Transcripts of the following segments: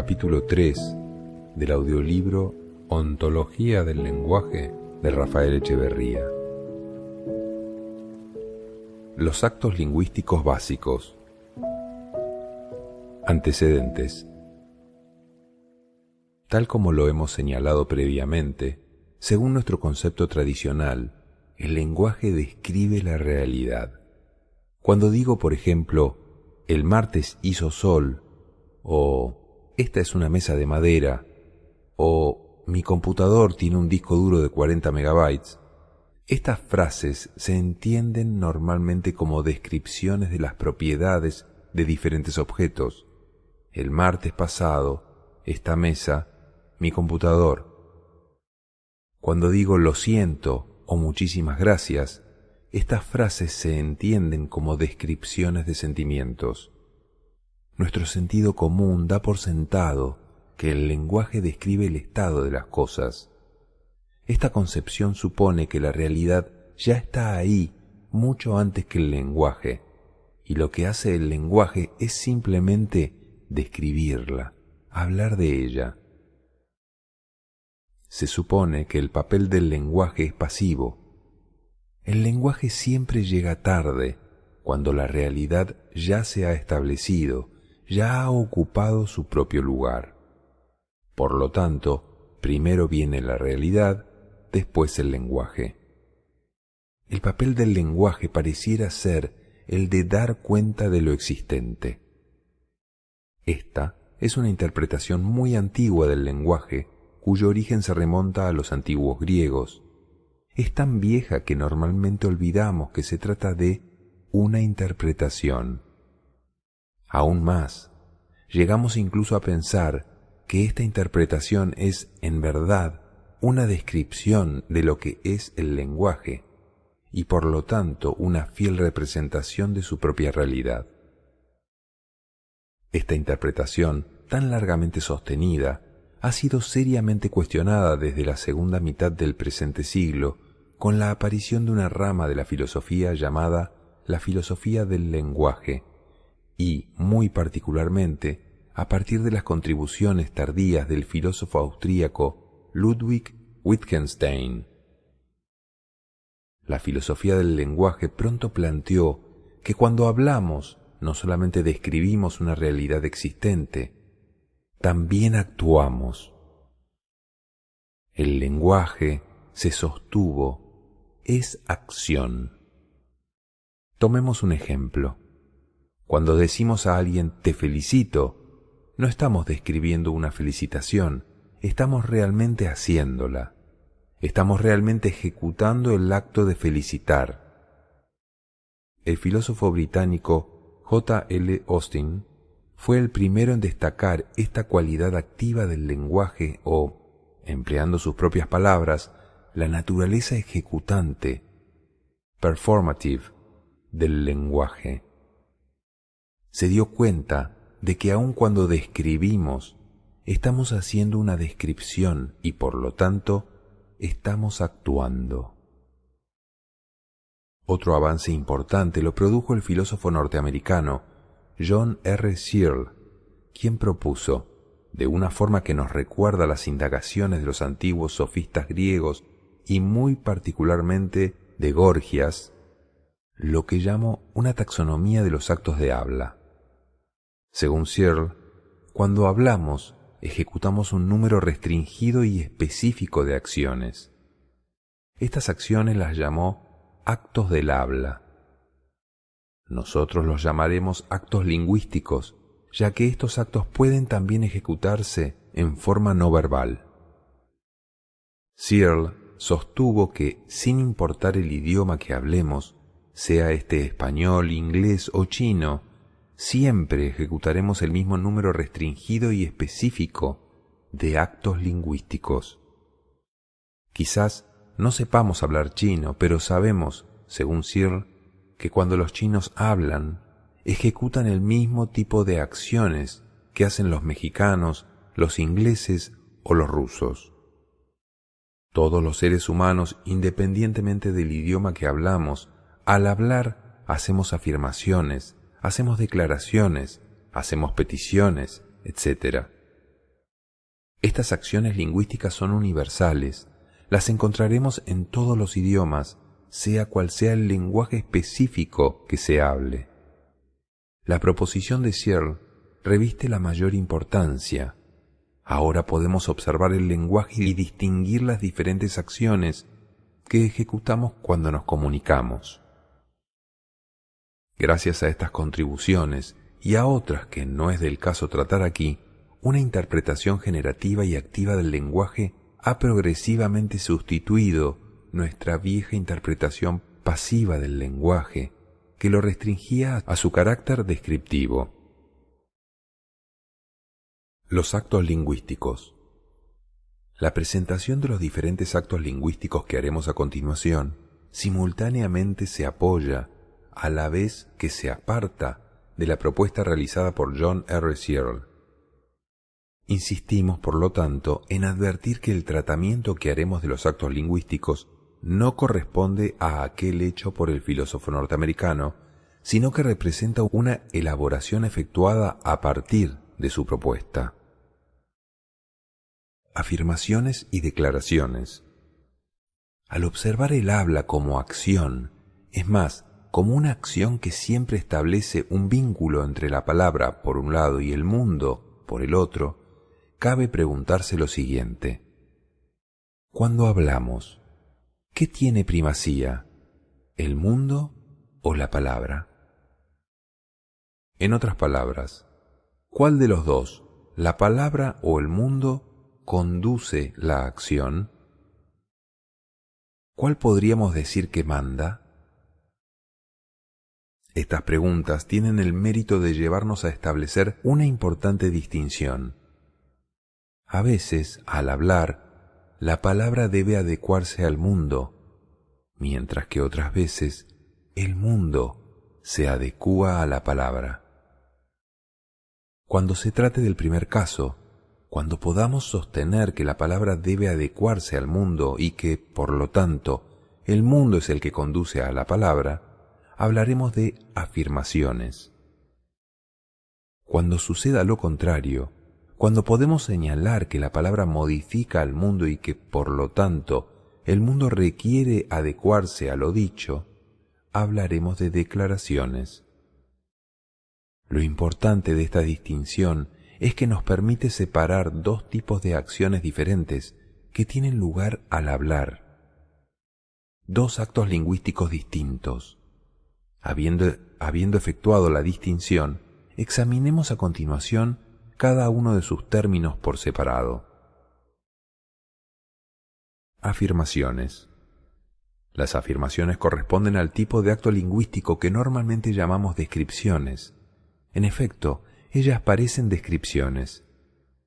capítulo 3 del audiolibro Ontología del lenguaje de Rafael Echeverría. Los actos lingüísticos básicos. Antecedentes. Tal como lo hemos señalado previamente, según nuestro concepto tradicional, el lenguaje describe la realidad. Cuando digo, por ejemplo, el martes hizo sol, o esta es una mesa de madera, o mi computador tiene un disco duro de 40 megabytes, estas frases se entienden normalmente como descripciones de las propiedades de diferentes objetos. El martes pasado, esta mesa, mi computador. Cuando digo lo siento o muchísimas gracias, estas frases se entienden como descripciones de sentimientos. Nuestro sentido común da por sentado que el lenguaje describe el estado de las cosas. Esta concepción supone que la realidad ya está ahí mucho antes que el lenguaje, y lo que hace el lenguaje es simplemente describirla, hablar de ella. Se supone que el papel del lenguaje es pasivo. El lenguaje siempre llega tarde, cuando la realidad ya se ha establecido, ya ha ocupado su propio lugar. Por lo tanto, primero viene la realidad, después el lenguaje. El papel del lenguaje pareciera ser el de dar cuenta de lo existente. Esta es una interpretación muy antigua del lenguaje, cuyo origen se remonta a los antiguos griegos. Es tan vieja que normalmente olvidamos que se trata de una interpretación. Aún más, llegamos incluso a pensar que esta interpretación es, en verdad, una descripción de lo que es el lenguaje y por lo tanto una fiel representación de su propia realidad. Esta interpretación, tan largamente sostenida, ha sido seriamente cuestionada desde la segunda mitad del presente siglo con la aparición de una rama de la filosofía llamada la filosofía del lenguaje y, muy particularmente, a partir de las contribuciones tardías del filósofo austríaco Ludwig Wittgenstein. La filosofía del lenguaje pronto planteó que cuando hablamos no solamente describimos una realidad existente, también actuamos. El lenguaje, se sostuvo, es acción. Tomemos un ejemplo. Cuando decimos a alguien te felicito, no estamos describiendo una felicitación, estamos realmente haciéndola. Estamos realmente ejecutando el acto de felicitar. El filósofo británico J. L. Austin fue el primero en destacar esta cualidad activa del lenguaje o, empleando sus propias palabras, la naturaleza ejecutante, performative, del lenguaje. Se dio cuenta de que aun cuando describimos, estamos haciendo una descripción y por lo tanto estamos actuando. Otro avance importante lo produjo el filósofo norteamericano John R. Searle, quien propuso, de una forma que nos recuerda las indagaciones de los antiguos sofistas griegos y muy particularmente de Gorgias, lo que llamo una taxonomía de los actos de habla. Según Searle, cuando hablamos, ejecutamos un número restringido y específico de acciones. Estas acciones las llamó actos del habla. Nosotros los llamaremos actos lingüísticos, ya que estos actos pueden también ejecutarse en forma no verbal. Searle sostuvo que, sin importar el idioma que hablemos, sea este español, inglés o chino, siempre ejecutaremos el mismo número restringido y específico de actos lingüísticos. Quizás no sepamos hablar chino, pero sabemos, según Searle, que cuando los chinos hablan, ejecutan el mismo tipo de acciones que hacen los mexicanos, los ingleses o los rusos. Todos los seres humanos, independientemente del idioma que hablamos, al hablar hacemos afirmaciones, hacemos declaraciones, hacemos peticiones, etc. Estas acciones lingüísticas son universales. Las encontraremos en todos los idiomas, sea cual sea el lenguaje específico que se hable. La proposición de Searle reviste la mayor importancia. Ahora podemos observar el lenguaje y distinguir las diferentes acciones que ejecutamos cuando nos comunicamos. Gracias a estas contribuciones y a otras que no es del caso tratar aquí, una interpretación generativa y activa del lenguaje ha progresivamente sustituido nuestra vieja interpretación pasiva del lenguaje, que lo restringía a su carácter descriptivo. Los actos lingüísticos. La presentación de los diferentes actos lingüísticos que haremos a continuación simultáneamente se apoya, a la vez que se aparta, de la propuesta realizada por John R. Searle. Insistimos, por lo tanto, en advertir que el tratamiento que haremos de los actos lingüísticos no corresponde a aquel hecho por el filósofo norteamericano, sino que representa una elaboración efectuada a partir de su propuesta. Afirmaciones y declaraciones. Al observar el habla como acción, es más, como una acción que siempre establece un vínculo entre la palabra por un lado y el mundo por el otro, cabe preguntarse lo siguiente: cuando hablamos, ¿qué tiene primacía, el mundo o la palabra? En otras palabras, ¿cuál de los dos, la palabra o el mundo, conduce la acción? ¿Cuál podríamos decir que manda? Estas preguntas tienen el mérito de llevarnos a establecer una importante distinción. A veces, al hablar, la palabra debe adecuarse al mundo, mientras que otras veces el mundo se adecúa a la palabra. Cuando se trate del primer caso, cuando podamos sostener que la palabra debe adecuarse al mundo y que, por lo tanto, el mundo es el que conduce a la palabra, hablaremos de afirmaciones. Cuando suceda lo contrario, cuando podemos señalar que la palabra modifica al mundo y que, por lo tanto, el mundo requiere adecuarse a lo dicho, hablaremos de declaraciones. Lo importante de esta distinción es que nos permite separar dos tipos de acciones diferentes que tienen lugar al hablar. Dos actos lingüísticos distintos. Habiendo efectuado la distinción, examinemos a continuación cada uno de sus términos por separado. Afirmaciones. Las afirmaciones corresponden al tipo de acto lingüístico que normalmente llamamos descripciones. En efecto, ellas parecen descripciones.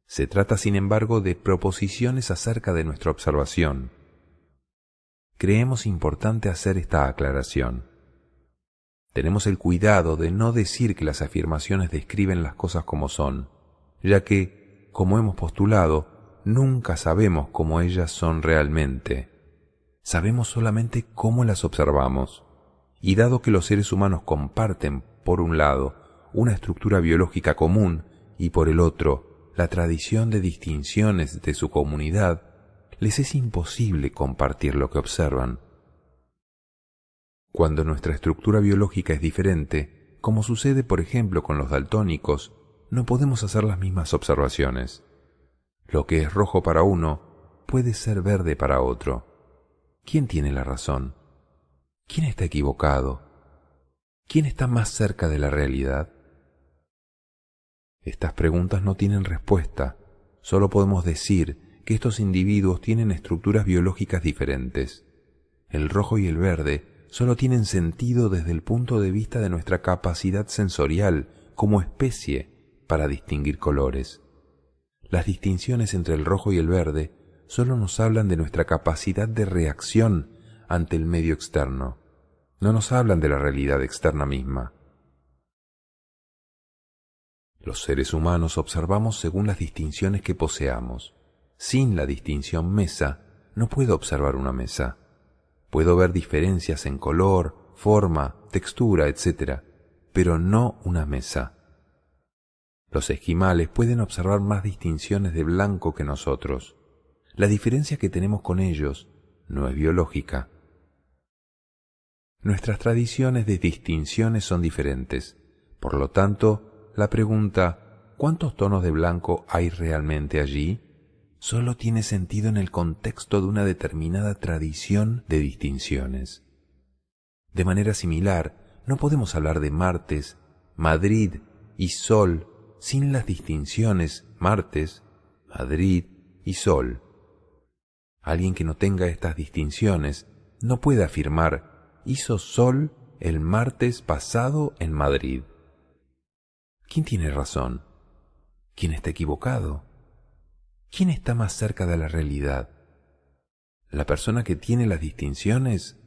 Se trata, sin embargo, de proposiciones acerca de nuestra observación. Creemos importante hacer esta aclaración. Tenemos el cuidado de no decir que las afirmaciones describen las cosas como son, ya que, como hemos postulado, nunca sabemos cómo ellas son realmente. Sabemos solamente cómo las observamos. Y dado que los seres humanos comparten, por un lado, una estructura biológica común y por el otro, la tradición de distinciones de su comunidad, les es imposible compartir lo que observan. Cuando nuestra estructura biológica es diferente, como sucede por ejemplo con los daltónicos, no podemos hacer las mismas observaciones. Lo que es rojo para uno puede ser verde para otro. ¿Quién tiene la razón? ¿Quién está equivocado? ¿Quién está más cerca de la realidad? Estas preguntas no tienen respuesta. Solo podemos decir que estos individuos tienen estructuras biológicas diferentes. El rojo y el verde solo tienen sentido desde el punto de vista de nuestra capacidad sensorial como especie para distinguir colores. Las distinciones entre el rojo y el verde solo nos hablan de nuestra capacidad de reacción ante el medio externo. No nos hablan de la realidad externa misma. Los seres humanos observamos según las distinciones que poseamos. Sin la distinción mesa, no puedo observar una mesa. Puedo ver diferencias en color, forma, textura, etc., pero no una mesa. Los esquimales pueden observar más distinciones de blanco que nosotros. La diferencia que tenemos con ellos no es biológica. Nuestras tradiciones de distinciones son diferentes. Por lo tanto, la pregunta ¿cuántos tonos de blanco hay realmente allí? Solo tiene sentido en el contexto de una determinada tradición de distinciones. De manera similar, no podemos hablar de martes, Madrid y sol sin las distinciones martes, Madrid y sol. Alguien que no tenga estas distinciones no puede afirmar hizo sol el martes pasado en Madrid. ¿Quién tiene razón? ¿Quién está equivocado? ¿Quién está más cerca de la realidad? ¿La persona que tiene las distinciones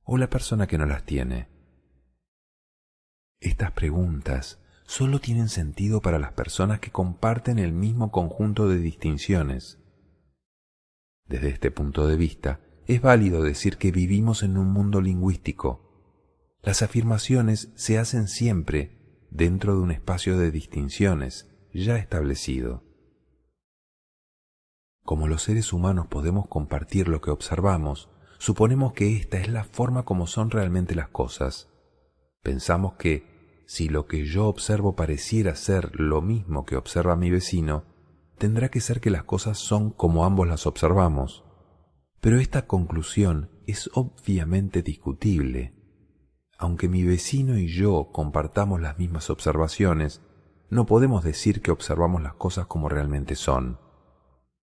o la persona que no las tiene? Estas preguntas solo tienen sentido para las personas que comparten el mismo conjunto de distinciones. Desde este punto de vista, es válido decir que vivimos en un mundo lingüístico. Las afirmaciones se hacen siempre dentro de un espacio de distinciones ya establecido. Como los seres humanos podemos compartir lo que observamos, suponemos que esta es la forma como son realmente las cosas. Pensamos que, si lo que yo observo pareciera ser lo mismo que observa mi vecino, tendrá que ser que las cosas son como ambos las observamos. Pero esta conclusión es obviamente discutible. Aunque mi vecino y yo compartamos las mismas observaciones, no podemos decir que observamos las cosas como realmente son.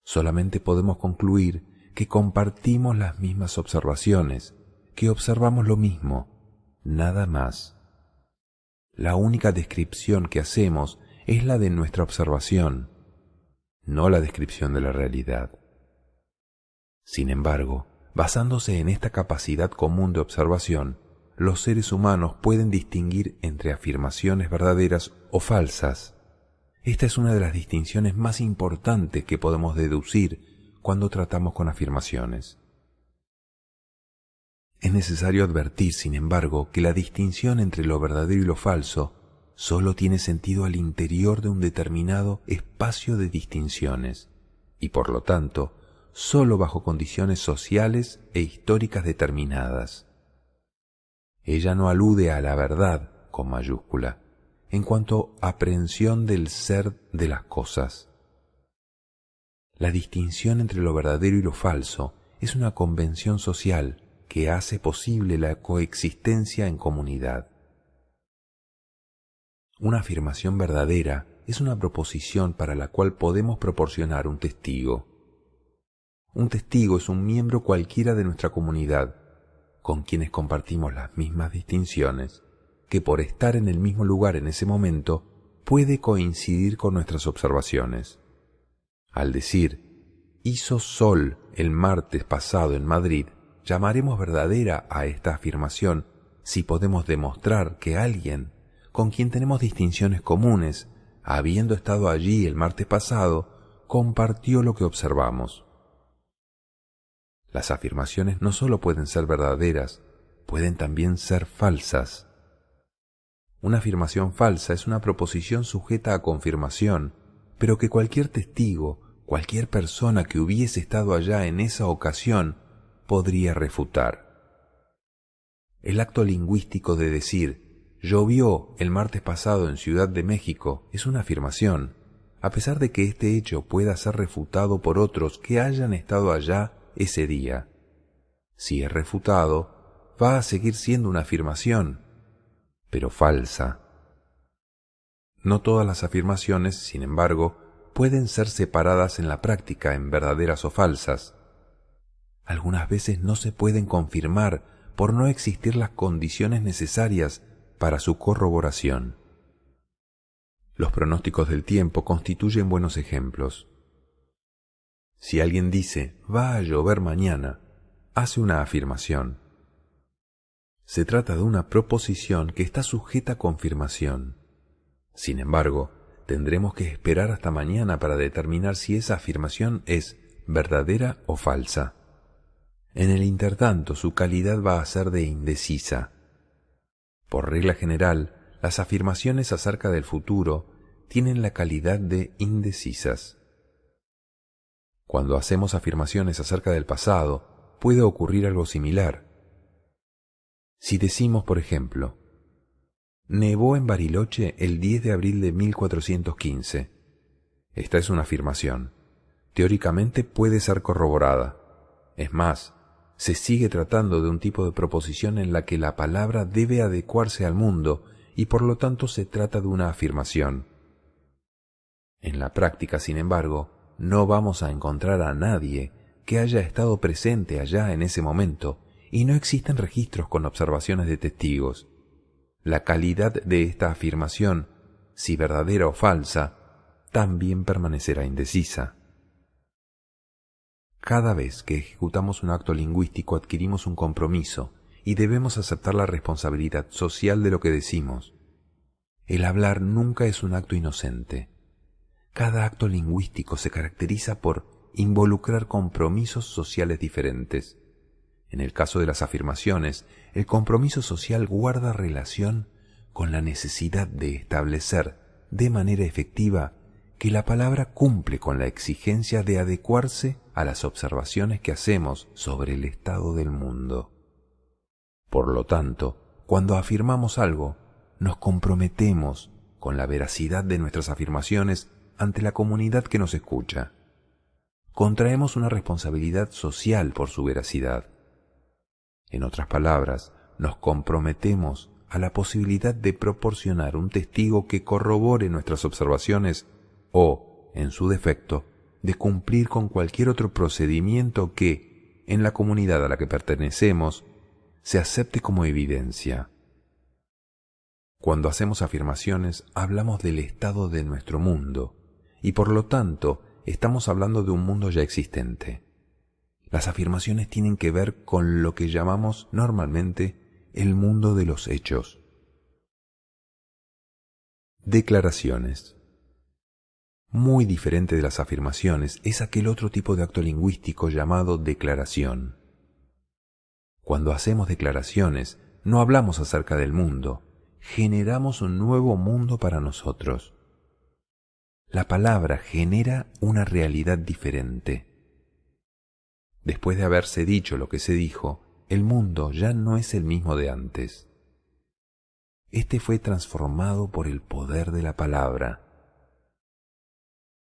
Solamente podemos concluir que compartimos las mismas observaciones, que observamos lo mismo, nada más. La única descripción que hacemos es la de nuestra observación, no la descripción de la realidad. Sin embargo, basándose en esta capacidad común de observación, los seres humanos pueden distinguir entre afirmaciones verdaderas o falsas. Esta es una de las distinciones más importantes que podemos deducir cuando tratamos con afirmaciones. Es necesario advertir, sin embargo, que la distinción entre lo verdadero y lo falso solo tiene sentido al interior de un determinado espacio de distinciones y, por lo tanto, solo bajo condiciones sociales e históricas determinadas. Ella no alude a la verdad, con mayúscula, en cuanto a aprehensión del ser de las cosas. La distinción entre lo verdadero y lo falso es una convención social que hace posible la coexistencia en comunidad. Una afirmación verdadera es una proposición para la cual podemos proporcionar un testigo. Un testigo es un miembro cualquiera de nuestra comunidad, con quienes compartimos las mismas distinciones, que por estar en el mismo lugar en ese momento puede coincidir con nuestras observaciones. Al decir, hizo sol el martes pasado en Madrid, llamaremos verdadera a esta afirmación si podemos demostrar que alguien con quien tenemos distinciones comunes, habiendo estado allí el martes pasado, compartió lo que observamos. Las afirmaciones no solo pueden ser verdaderas, pueden también ser falsas. Una afirmación falsa es una proposición sujeta a confirmación, pero que cualquier testigo, cualquier persona que hubiese estado allá en esa ocasión, podría refutar. El acto lingüístico de decir llovió el martes pasado en Ciudad de México es una afirmación, a pesar de que este hecho pueda ser refutado por otros que hayan estado allá ese día. Si es refutado, va a seguir siendo una afirmación, pero falsa. No todas las afirmaciones, sin embargo, pueden ser separadas en la práctica en verdaderas o falsas. Algunas veces no se pueden confirmar por no existir las condiciones necesarias para su corroboración. Los pronósticos del tiempo constituyen buenos ejemplos. Si alguien dice, va a llover mañana, hace una afirmación. Se trata de una proposición que está sujeta a confirmación. Sin embargo, tendremos que esperar hasta mañana para determinar si esa afirmación es verdadera o falsa. En el intertanto, su calidad va a ser de indecisa. Por regla general, las afirmaciones acerca del futuro tienen la calidad de indecisas. Cuando hacemos afirmaciones acerca del pasado, puede ocurrir algo similar. Si decimos, por ejemplo, nevó en Bariloche el 10 de abril de 1415. Esta es una afirmación. Teóricamente puede ser corroborada. Es más, se sigue tratando de un tipo de proposición en la que la palabra debe adecuarse al mundo y por lo tanto se trata de una afirmación. En la práctica, sin embargo, no vamos a encontrar a nadie que haya estado presente allá en ese momento y no existen registros con observaciones de testigos. La calidad de esta afirmación, si verdadera o falsa, también permanecerá indecisa. Cada vez que ejecutamos un acto lingüístico adquirimos un compromiso y debemos aceptar la responsabilidad social de lo que decimos. El hablar nunca es un acto inocente. Cada acto lingüístico se caracteriza por involucrar compromisos sociales diferentes. En el caso de las afirmaciones, el compromiso social guarda relación con la necesidad de establecer de manera efectiva que la palabra cumple con la exigencia de adecuarse a las observaciones que hacemos sobre el estado del mundo. Por lo tanto, cuando afirmamos algo, nos comprometemos con la veracidad de nuestras afirmaciones ante la comunidad que nos escucha. Contraemos una responsabilidad social por su veracidad. En otras palabras, nos comprometemos a la posibilidad de proporcionar un testigo que corrobore nuestras observaciones o, en su defecto, de cumplir con cualquier otro procedimiento que, en la comunidad a la que pertenecemos, se acepte como evidencia. Cuando hacemos afirmaciones, hablamos del estado de nuestro mundo, y por lo tanto, estamos hablando de un mundo ya existente. Las afirmaciones tienen que ver con lo que llamamos normalmente el mundo de los hechos. Declaraciones. Muy diferente de las afirmaciones es aquel otro tipo de acto lingüístico llamado declaración. Cuando hacemos declaraciones, no hablamos acerca del mundo, generamos un nuevo mundo para nosotros. La palabra genera una realidad diferente. Después de haberse dicho lo que se dijo, el mundo ya no es el mismo de antes. Este fue transformado por el poder de la palabra.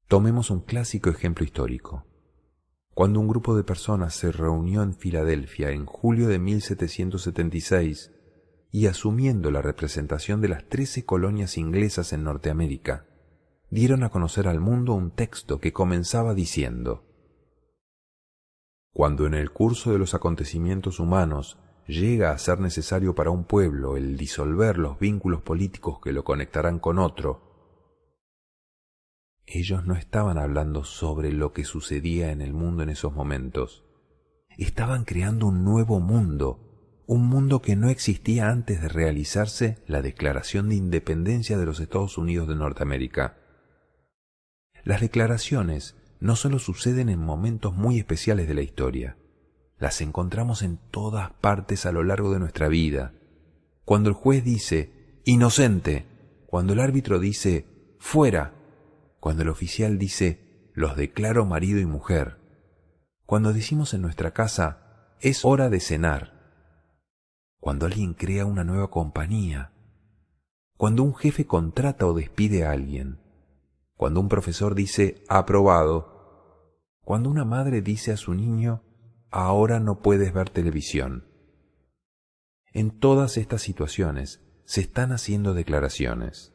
Tomemos un clásico ejemplo histórico. Cuando un grupo de personas se reunió en Filadelfia en julio de 1776 y asumiendo la representación de las 13 colonias inglesas en Norteamérica, dieron a conocer al mundo un texto que comenzaba diciendo: Cuando en el curso de los acontecimientos humanos llega a ser necesario para un pueblo el disolver los vínculos políticos que lo conectarán con otro, ellos no estaban hablando sobre lo que sucedía en el mundo en esos momentos. Estaban creando un nuevo mundo, un mundo que no existía antes de realizarse la Declaración de Independencia de los Estados Unidos de Norteamérica. Las declaraciones no solo suceden en momentos muy especiales de la historia, las encontramos en todas partes a lo largo de nuestra vida. Cuando el juez dice «inocente», cuando el árbitro dice «fuera», cuando el oficial dice «los declaro marido y mujer», cuando decimos en nuestra casa «es hora de cenar», cuando alguien crea una nueva compañía, cuando un jefe contrata o despide a alguien, cuando un profesor dice «aprobado», cuando una madre dice a su niño «ahora no puedes ver televisión». En todas estas situaciones se están haciendo declaraciones.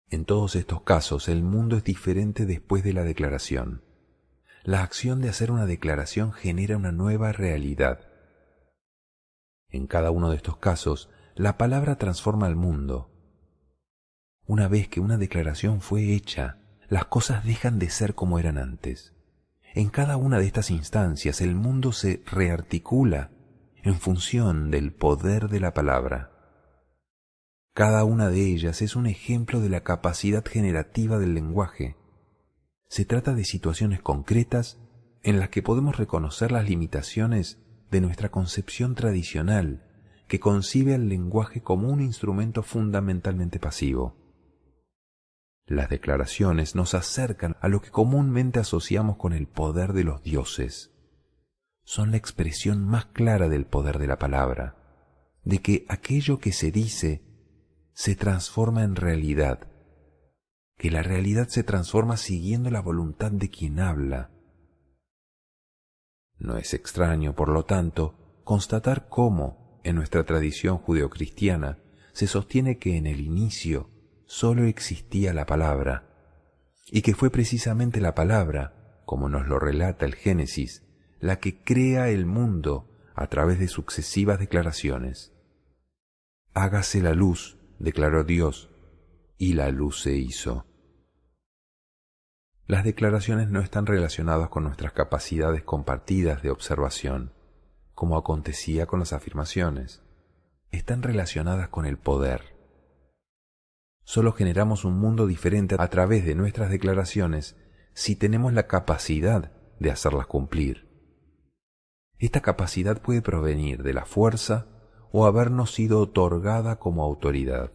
En todos estos casos el mundo es diferente después de la declaración. La acción de hacer una declaración genera una nueva realidad. En cada uno de estos casos, la palabra transforma el mundo. Una vez que una declaración fue hecha, las cosas dejan de ser como eran antes. En cada una de estas instancias el mundo se rearticula en función del poder de la palabra. Cada una de ellas es un ejemplo de la capacidad generativa del lenguaje. Se trata de situaciones concretas en las que podemos reconocer las limitaciones de nuestra concepción tradicional, que concibe al lenguaje como un instrumento fundamentalmente pasivo. Las declaraciones nos acercan a lo que comúnmente asociamos con el poder de los dioses. Son la expresión más clara del poder de la palabra, de que aquello que se dice se transforma en realidad, que la realidad se transforma siguiendo la voluntad de quien habla. No es extraño, por lo tanto, constatar cómo, en nuestra tradición judeocristiana, se sostiene que en el inicio sólo existía la palabra, y que fue precisamente la palabra, como nos lo relata el Génesis, la que crea el mundo a través de sucesivas declaraciones. Hágase la luz, declaró Dios, y la luz se hizo. Las declaraciones no están relacionadas con nuestras capacidades compartidas de observación, como acontecía con las afirmaciones. Están relacionadas con el poder. Solo generamos un mundo diferente a través de nuestras declaraciones si tenemos la capacidad de hacerlas cumplir. Esta capacidad puede provenir de la fuerza o habernos sido otorgada como autoridad.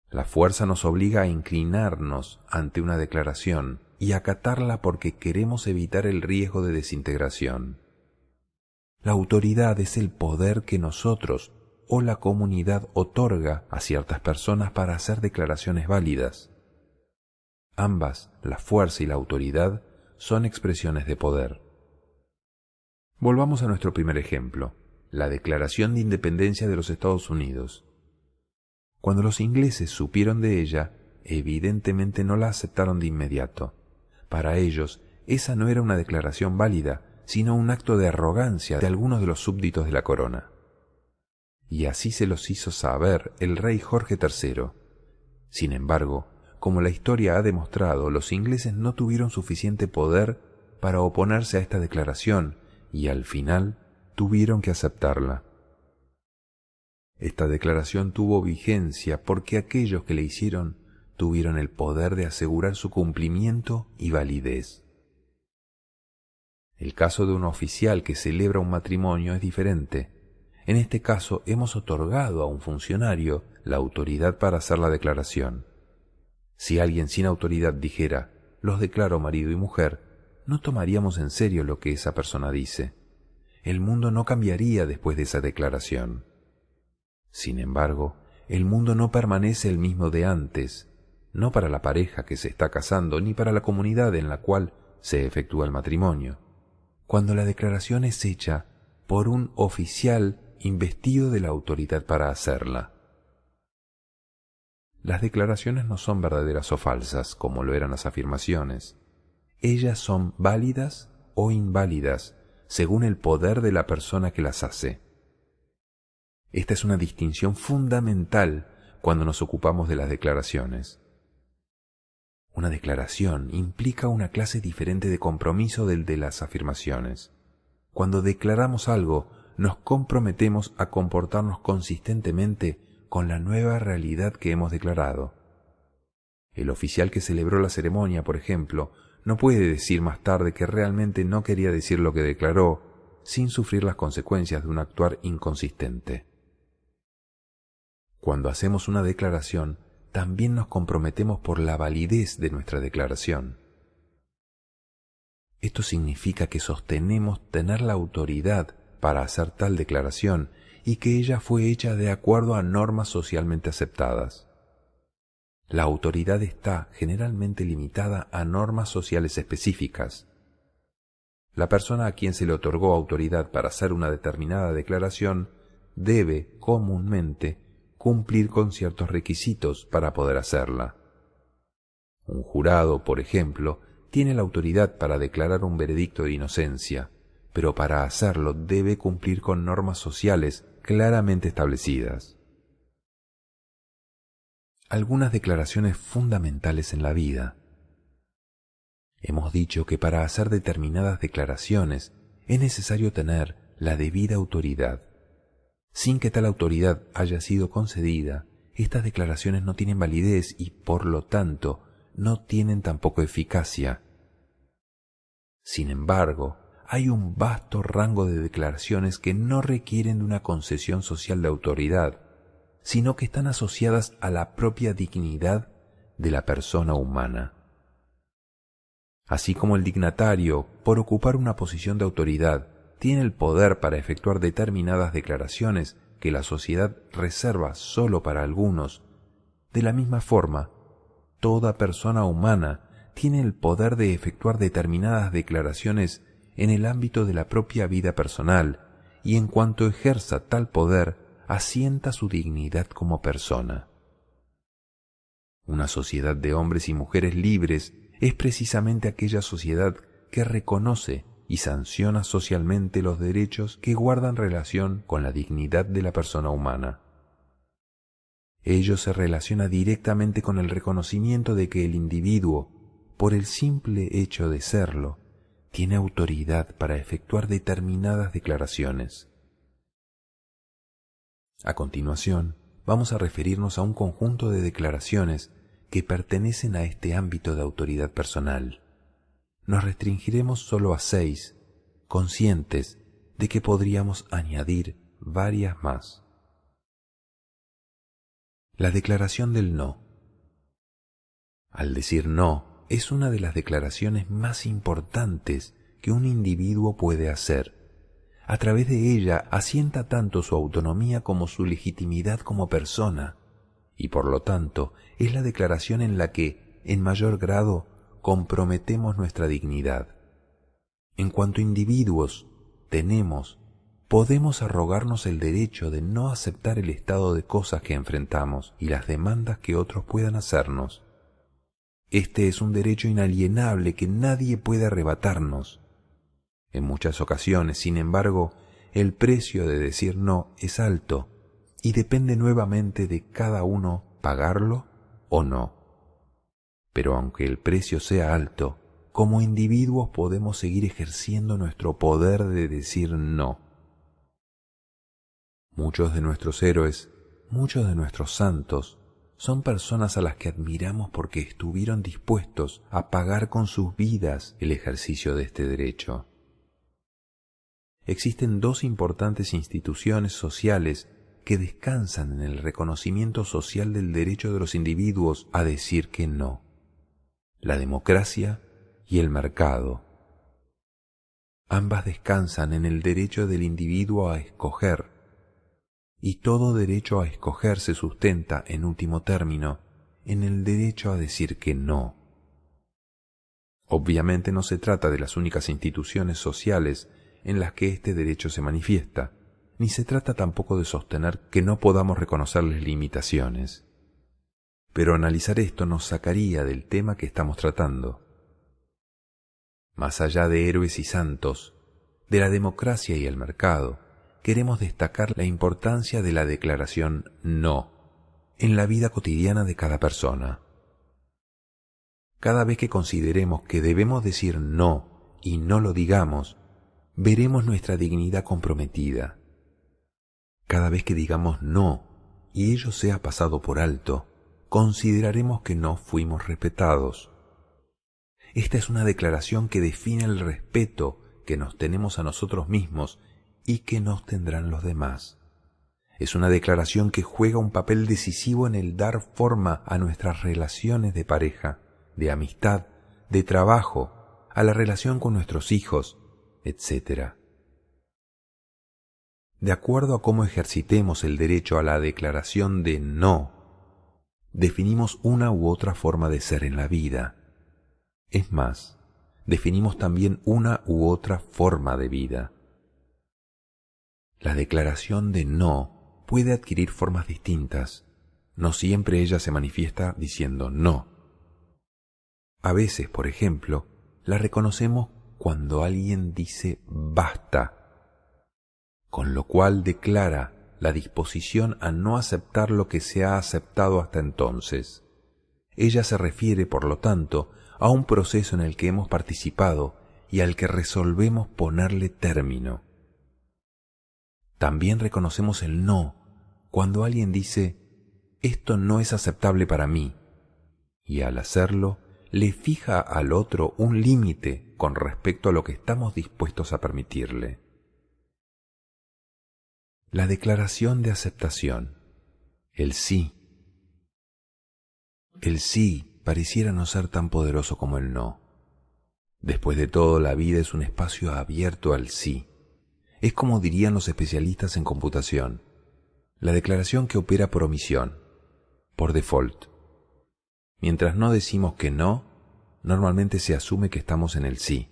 La fuerza nos obliga a inclinarnos ante una declaración y acatarla porque queremos evitar el riesgo de desintegración. La autoridad es el poder que nosotros o la comunidad otorga a ciertas personas para hacer declaraciones válidas. Ambas, la fuerza y la autoridad, son expresiones de poder. Volvamos a nuestro primer ejemplo, la Declaración de Independencia de los Estados Unidos. Cuando los ingleses supieron de ella, evidentemente no la aceptaron de inmediato. Para ellos, esa no era una declaración válida, sino un acto de arrogancia de algunos de los súbditos de la corona. Y así se los hizo saber el rey Jorge III. Sin embargo, como la historia ha demostrado, los ingleses no tuvieron suficiente poder para oponerse a esta declaración y al final tuvieron que aceptarla. Esta declaración tuvo vigencia porque aquellos que la hicieron tuvieron el poder de asegurar su cumplimiento y validez. El caso de un oficial que celebra un matrimonio es diferente. En este caso hemos otorgado a un funcionario la autoridad para hacer la declaración. Si alguien sin autoridad dijera, los declaro marido y mujer, no tomaríamos en serio lo que esa persona dice. El mundo no cambiaría después de esa declaración. Sin embargo, el mundo no permanece el mismo de antes, no para la pareja que se está casando ni para la comunidad en la cual se efectúa el matrimonio. Cuando la declaración es hecha por un oficial investido de la autoridad para hacerla. Las declaraciones no son verdaderas o falsas, como lo eran las afirmaciones. Ellas son válidas o inválidas, según el poder de la persona que las hace. Esta es una distinción fundamental cuando nos ocupamos de las declaraciones. Una declaración implica una clase diferente de compromiso del de las afirmaciones. Cuando declaramos algo, nos comprometemos a comportarnos consistentemente con la nueva realidad que hemos declarado. El oficial que celebró la ceremonia, por ejemplo, no puede decir más tarde que realmente no quería decir lo que declaró, sin sufrir las consecuencias de un actuar inconsistente. Cuando hacemos una declaración, también nos comprometemos por la validez de nuestra declaración. Esto significa que sostenemos tener la autoridad para hacer tal declaración y que ella fue hecha de acuerdo a normas socialmente aceptadas. La autoridad está generalmente limitada a normas sociales específicas. La persona a quien se le otorgó autoridad para hacer una determinada declaración debe, comúnmente, cumplir con ciertos requisitos para poder hacerla. Un jurado, por ejemplo, tiene la autoridad para declarar un veredicto de inocencia, pero para hacerlo debe cumplir con normas sociales claramente establecidas. Algunas declaraciones fundamentales en la vida. Hemos dicho que para hacer determinadas declaraciones es necesario tener la debida autoridad. Sin que tal autoridad haya sido concedida, estas declaraciones no tienen validez y, por lo tanto, no tienen tampoco eficacia. Sin embargo, hay un vasto rango de declaraciones que no requieren de una concesión social de autoridad, sino que están asociadas a la propia dignidad de la persona humana. Así como el dignatario, por ocupar una posición de autoridad, tiene el poder para efectuar determinadas declaraciones que la sociedad reserva solo para algunos, de la misma forma, toda persona humana tiene el poder de efectuar determinadas declaraciones en el ámbito de la propia vida personal, y en cuanto ejerza tal poder, asienta su dignidad como persona. Una sociedad de hombres y mujeres libres es precisamente aquella sociedad que reconoce y sanciona socialmente los derechos que guardan relación con la dignidad de la persona humana. Ello se relaciona directamente con el reconocimiento de que el individuo, por el simple hecho de serlo, tiene autoridad para efectuar determinadas declaraciones. A continuación, vamos a referirnos a un conjunto de declaraciones que pertenecen a este ámbito de autoridad personal. Nos restringiremos solo a 6, conscientes de que podríamos añadir varias más. La declaración del no. Al decir no, es una de las declaraciones más importantes que un individuo puede hacer. A través de ella asienta tanto su autonomía como su legitimidad como persona, y por lo tanto es la declaración en la que, en mayor grado, comprometemos nuestra dignidad. En cuanto individuos, podemos arrogarnos el derecho de no aceptar el estado de cosas que enfrentamos y las demandas que otros puedan hacernos. Este es un derecho inalienable que nadie puede arrebatarnos. En muchas ocasiones, sin embargo, el precio de decir no es alto y depende nuevamente de cada uno pagarlo o no. Pero aunque el precio sea alto, como individuos podemos seguir ejerciendo nuestro poder de decir no. Muchos de nuestros héroes, muchos de nuestros santos, son personas a las que admiramos porque estuvieron dispuestos a pagar con sus vidas el ejercicio de este derecho. Existen 2 importantes instituciones sociales que descansan en el reconocimiento social del derecho de los individuos a decir que no: la democracia y el mercado. Ambas descansan en el derecho del individuo a escoger, y todo derecho a escoger se sustenta, en último término, en el derecho a decir que no. Obviamente no se trata de las únicas instituciones sociales en las que este derecho se manifiesta, ni se trata tampoco de sostener que no podamos reconocerles limitaciones. Pero analizar esto nos sacaría del tema que estamos tratando. Más allá de héroes y santos, de la democracia y el mercado, queremos destacar la importancia de la declaración no en la vida cotidiana de cada persona. Cada vez que consideremos que debemos decir no y no lo digamos, veremos nuestra dignidad comprometida. Cada vez que digamos no y ello sea pasado por alto, consideraremos que no fuimos respetados. Esta es una declaración que define el respeto que nos tenemos a nosotros mismos y que nos tendrán los demás. Es una declaración que juega un papel decisivo en el dar forma a nuestras relaciones de pareja, de amistad, de trabajo, a la relación con nuestros hijos, etc. De acuerdo a cómo ejercitemos el derecho a la declaración de no, definimos una u otra forma de ser en la vida. Es más, definimos también una u otra forma de vida. La declaración de no puede adquirir formas distintas. No siempre ella se manifiesta diciendo no. A veces, por ejemplo, la reconocemos cuando alguien dice basta, con lo cual declara la disposición a no aceptar lo que se ha aceptado hasta entonces. Ella se refiere, por lo tanto, a un proceso en el que hemos participado y al que resolvemos ponerle término. También reconocemos el no cuando alguien dice «esto no es aceptable para mí», y al hacerlo le fija al otro un límite con respecto a lo que estamos dispuestos a permitirle. La declaración de aceptación, el sí. el sí pareciera no ser tan poderoso como el no. Después de todo, la vida es un espacio abierto al sí. Es como dirían los especialistas en computación, la declaración que opera por omisión, por default. Mientras no decimos que no, normalmente se asume que estamos en el sí.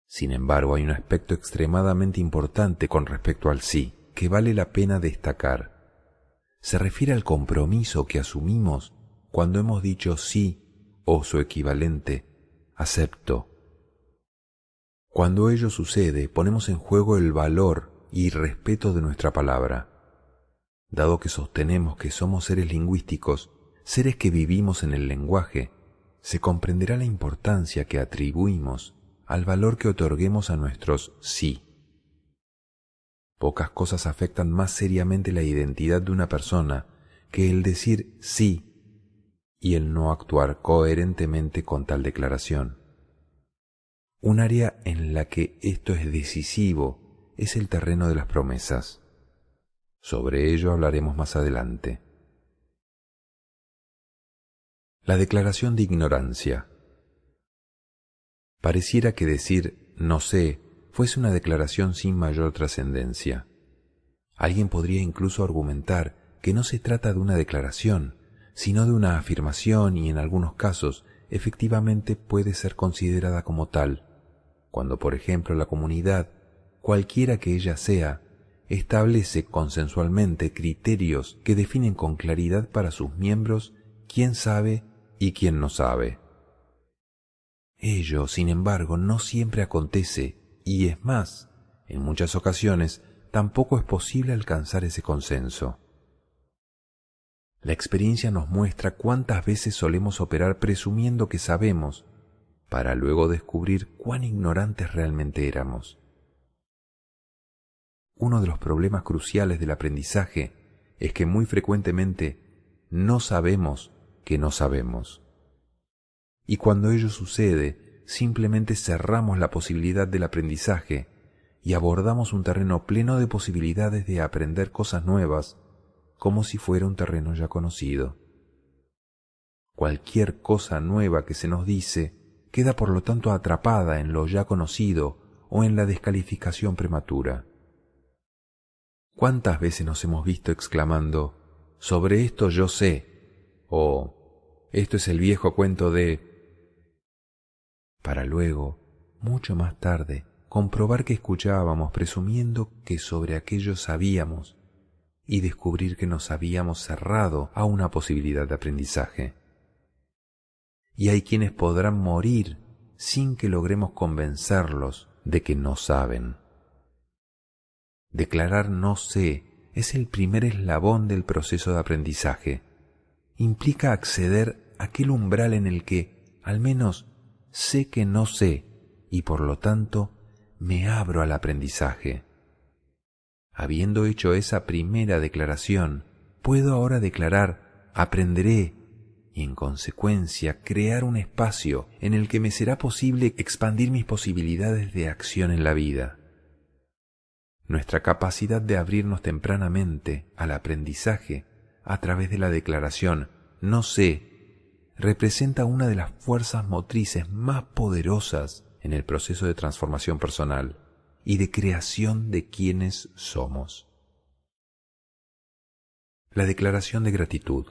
Sin embargo, hay un aspecto extremadamente importante con respecto al sí, que vale la pena destacar. Se refiere al compromiso que asumimos cuando hemos dicho sí o su equivalente, acepto. Cuando ello sucede, ponemos en juego el valor y respeto de nuestra palabra. Dado que sostenemos que somos seres lingüísticos, seres que vivimos en el lenguaje, se comprenderá la importancia que atribuimos al valor que otorguemos a nuestros sí. Pocas cosas afectan más seriamente la identidad de una persona que el decir sí y el no actuar coherentemente con tal declaración. Un área en la que esto es decisivo es el terreno de las promesas. Sobre ello hablaremos más adelante. La declaración de ignorancia. Pareciera que decir no sé fuese una declaración sin mayor trascendencia. Alguien podría incluso argumentar que no se trata de una declaración, sino de una afirmación y en algunos casos efectivamente puede ser considerada como tal, cuando por ejemplo la comunidad, cualquiera que ella sea, establece consensualmente criterios que definen con claridad para sus miembros quién sabe y quién no sabe. Ello, sin embargo, no siempre acontece y es más, en muchas ocasiones tampoco es posible alcanzar ese consenso. La experiencia nos muestra cuántas veces solemos operar presumiendo que sabemos, para luego descubrir cuán ignorantes realmente éramos. Uno de los problemas cruciales del aprendizaje es que muy frecuentemente no sabemos que no sabemos. Y cuando ello sucede, simplemente cerramos la posibilidad del aprendizaje y abordamos un terreno pleno de posibilidades de aprender cosas nuevas, como si fuera un terreno ya conocido. Cualquier cosa nueva que se nos dice queda por lo tanto atrapada en lo ya conocido o en la descalificación prematura. ¿Cuántas veces nos hemos visto exclamando, sobre esto yo sé, o esto es el viejo cuento de... para luego, mucho más tarde, comprobar que escuchábamos presumiendo que sobre aquello sabíamos y descubrir que nos habíamos cerrado a una posibilidad de aprendizaje. Y hay quienes podrán morir sin que logremos convencerlos de que no saben. Declarar no sé es el primer eslabón del proceso de aprendizaje. Implica acceder a aquel umbral en el que, al menos, sé que no sé y por lo tanto me abro al aprendizaje. Habiendo hecho esa primera declaración, puedo ahora declarar aprenderé y en consecuencia crear un espacio en el que me será posible expandir mis posibilidades de acción en la vida. Nuestra capacidad de abrirnos tempranamente al aprendizaje a través de la declaración no sé representa una de las fuerzas motrices más poderosas en el proceso de transformación personal y de creación de quienes somos. La declaración de gratitud.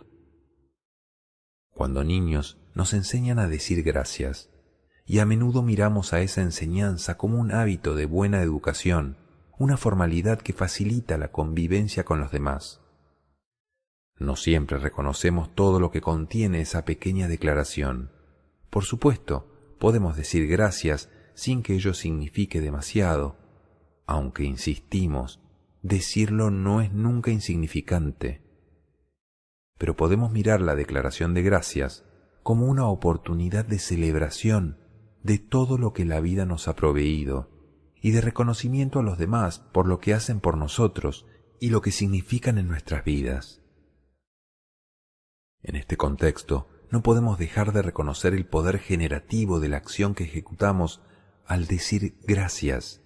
Cuando niños nos enseñan a decir gracias, y a menudo miramos a esa enseñanza como un hábito de buena educación, una formalidad que facilita la convivencia con los demás. No siempre reconocemos todo lo que contiene esa pequeña declaración. Por supuesto, podemos decir gracias sin que ello signifique demasiado, aunque insistimos, decirlo no es nunca insignificante. Pero podemos mirar la declaración de gracias como una oportunidad de celebración de todo lo que la vida nos ha proveído y de reconocimiento a los demás por lo que hacen por nosotros y lo que significan en nuestras vidas. En este contexto, no podemos dejar de reconocer el poder generativo de la acción que ejecutamos al decir gracias.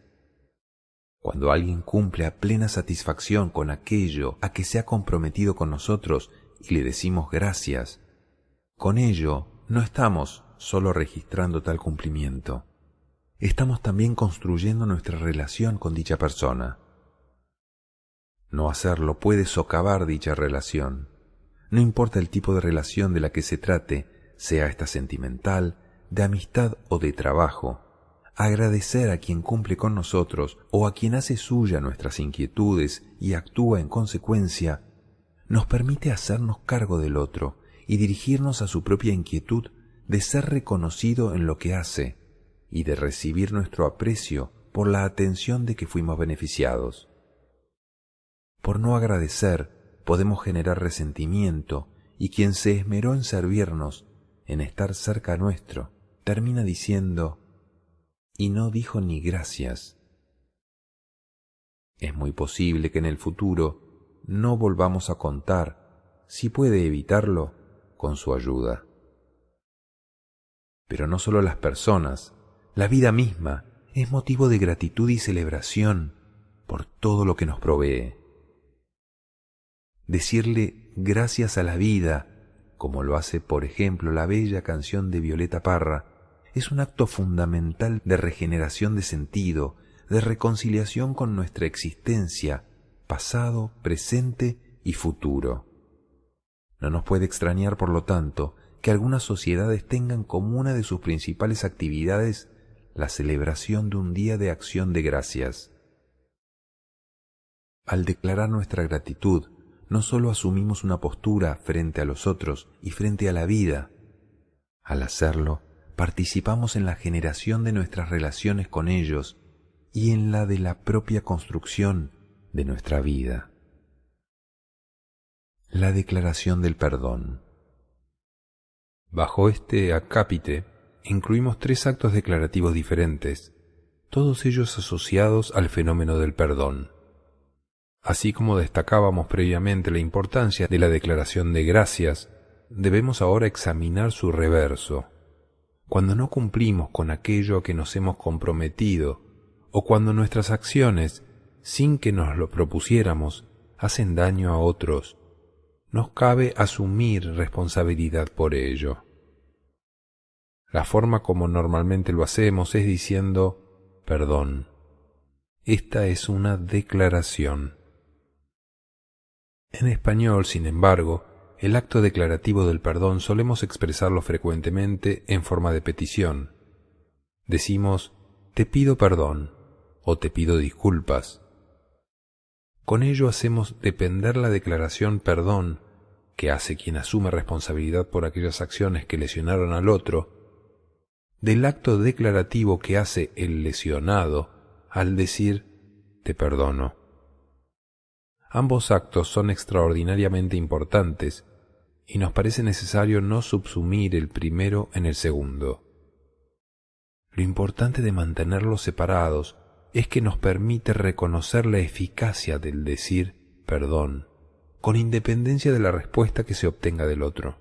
Cuando alguien cumple a plena satisfacción con aquello a que se ha comprometido con nosotros y le decimos gracias, Con ello, no estamos solo registrando tal cumplimiento, estamos también construyendo nuestra relación con dicha persona. No hacerlo puede socavar dicha relación. No importa el tipo de relación de la que se trate, sea esta sentimental, de amistad o de trabajo. Agradecer a quien cumple con nosotros o a quien hace suya nuestras inquietudes y actúa en consecuencia, nos permite hacernos cargo del otro y dirigirnos a su propia inquietud de ser reconocido en lo que hace y de recibir nuestro aprecio por la atención de que fuimos beneficiados. Por no agradecer, podemos generar resentimiento y quien se esmeró en servirnos, en estar cerca nuestro, termina diciendo: y no dijo ni gracias. Es muy posible que en el futuro no volvamos a contar, si puede evitarlo, con su ayuda. Pero no solo las personas, la vida misma es motivo de gratitud y celebración por todo lo que nos provee. Decirle gracias a la vida, como lo hace por ejemplo la bella canción de Violeta Parra, es un acto fundamental de regeneración de sentido, de reconciliación con nuestra existencia, pasado, presente y futuro. No nos puede extrañar, por lo tanto, que algunas sociedades tengan como una de sus principales actividades la celebración de un día de acción de gracias. Al declarar nuestra gratitud, no solo asumimos una postura frente a los otros y frente a la vida. Al hacerlo, participamos en la generación de nuestras relaciones con ellos y en la de la propia construcción de nuestra vida. La declaración del perdón. Bajo este acápite incluimos 3 actos declarativos diferentes, todos ellos asociados al fenómeno del perdón. Así como destacábamos previamente la importancia de la declaración de gracias, debemos ahora examinar su reverso. Cuando no cumplimos con aquello a que nos hemos comprometido, o cuando nuestras acciones, sin que nos lo propusiéramos, hacen daño a otros, nos cabe asumir responsabilidad por ello. La forma como normalmente lo hacemos es diciendo perdón. Esta es una declaración. En español, sin embargo, el acto declarativo del perdón solemos expresarlo frecuentemente en forma de petición. Decimos: te pido perdón o te pido disculpas. Con ello hacemos depender la declaración perdón que hace quien asume responsabilidad por aquellas acciones que lesionaron al otro, del acto declarativo que hace el lesionado al decir te perdono. Ambos actos son extraordinariamente importantes y nos parece necesario no subsumir el primero en el segundo. Lo importante de mantenerlos separados es que nos permite reconocer la eficacia del decir perdón, con independencia de la respuesta que se obtenga del otro.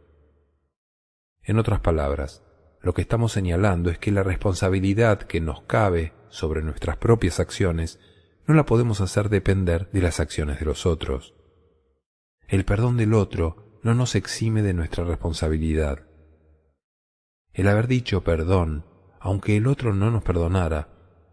En otras palabras, lo que estamos señalando es que la responsabilidad que nos cabe sobre nuestras propias acciones no la podemos hacer depender de las acciones de los otros. El perdón del otro no nos exime de nuestra responsabilidad. El haber dicho perdón, aunque el otro no nos perdonara,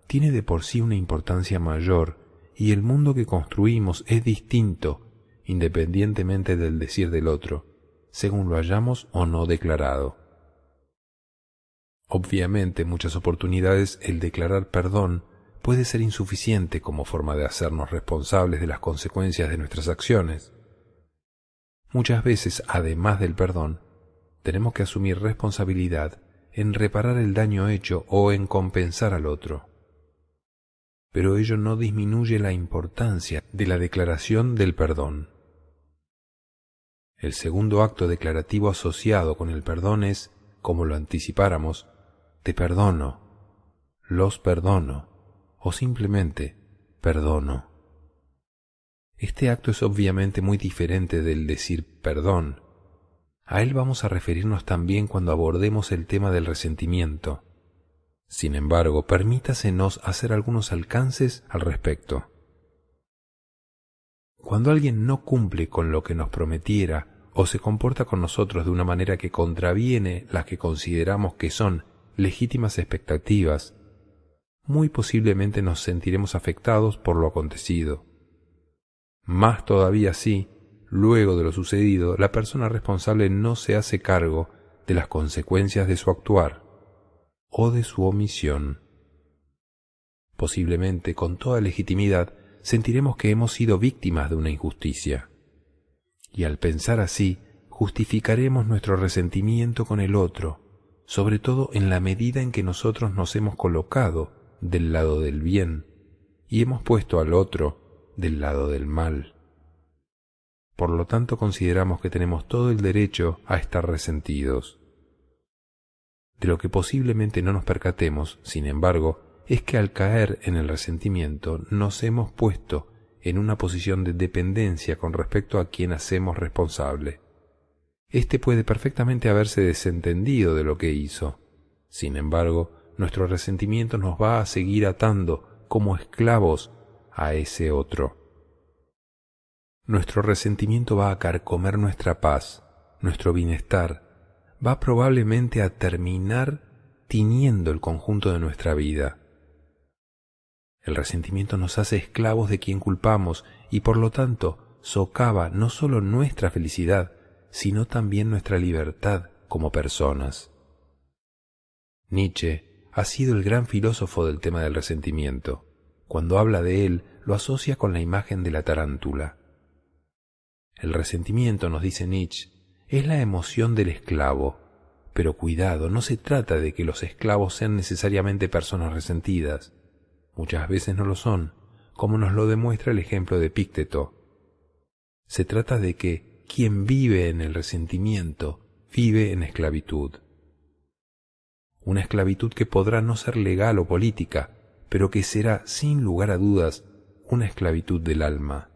tiene de por sí una importancia mayor y el mundo que construimos es distinto independientemente del decir del otro, según lo hayamos o no declarado. Obviamente, en muchas oportunidades el declarar perdón puede ser insuficiente como forma de hacernos responsables de las consecuencias de nuestras acciones. Muchas veces, además del perdón, tenemos que asumir responsabilidad en reparar el daño hecho o en compensar al otro. Pero ello no disminuye la importancia de la declaración del perdón. El segundo acto declarativo asociado con el perdón es, como lo anticipáramos, te perdono, los perdono, o simplemente perdono. Este acto es obviamente muy diferente del decir perdón. A él vamos a referirnos también cuando abordemos el tema del resentimiento. Sin embargo, permítasenos hacer algunos alcances al respecto. Cuando alguien no cumple con lo que nos prometiera o se comporta con nosotros de una manera que contraviene las que consideramos que son legítimas expectativas, muy posiblemente nos sentiremos afectados por lo acontecido. Más todavía si, luego de lo sucedido, la persona responsable no se hace cargo de las consecuencias de su actuar o de su omisión. Posiblemente, con toda legitimidad, sentiremos que hemos sido víctimas de una injusticia. Y al pensar así, justificaremos nuestro resentimiento con el otro, sobre todo en la medida en que nosotros nos hemos colocado del lado del bien y hemos puesto al otro del lado del mal. Por lo tanto, consideramos que tenemos todo el derecho a estar resentidos. De lo que posiblemente no nos percatemos, sin embargo, es que al caer en el resentimiento nos hemos puesto en una posición de dependencia con respecto a quien hacemos responsable. Este puede perfectamente haberse desentendido de lo que hizo. Sin embargo, nuestro resentimiento nos va a seguir atando como esclavos a ese otro. Nuestro resentimiento va a carcomer nuestra paz, nuestro bienestar, va probablemente a terminar tiñendo el conjunto de nuestra vida. El resentimiento nos hace esclavos de quien culpamos y por lo tanto socava no solo nuestra felicidad, sino también nuestra libertad como personas. Nietzsche ha sido el gran filósofo del tema del resentimiento. Cuando habla de él, lo asocia con la imagen de la tarántula. El resentimiento, nos dice Nietzsche, es la emoción del esclavo, pero cuidado, no se trata de que los esclavos sean necesariamente personas resentidas. Muchas veces no lo son, como nos lo demuestra el ejemplo de Epícteto. Se trata de que quien vive en el resentimiento vive en esclavitud. Una esclavitud que podrá no ser legal o política, pero que será, sin lugar a dudas, una esclavitud del alma.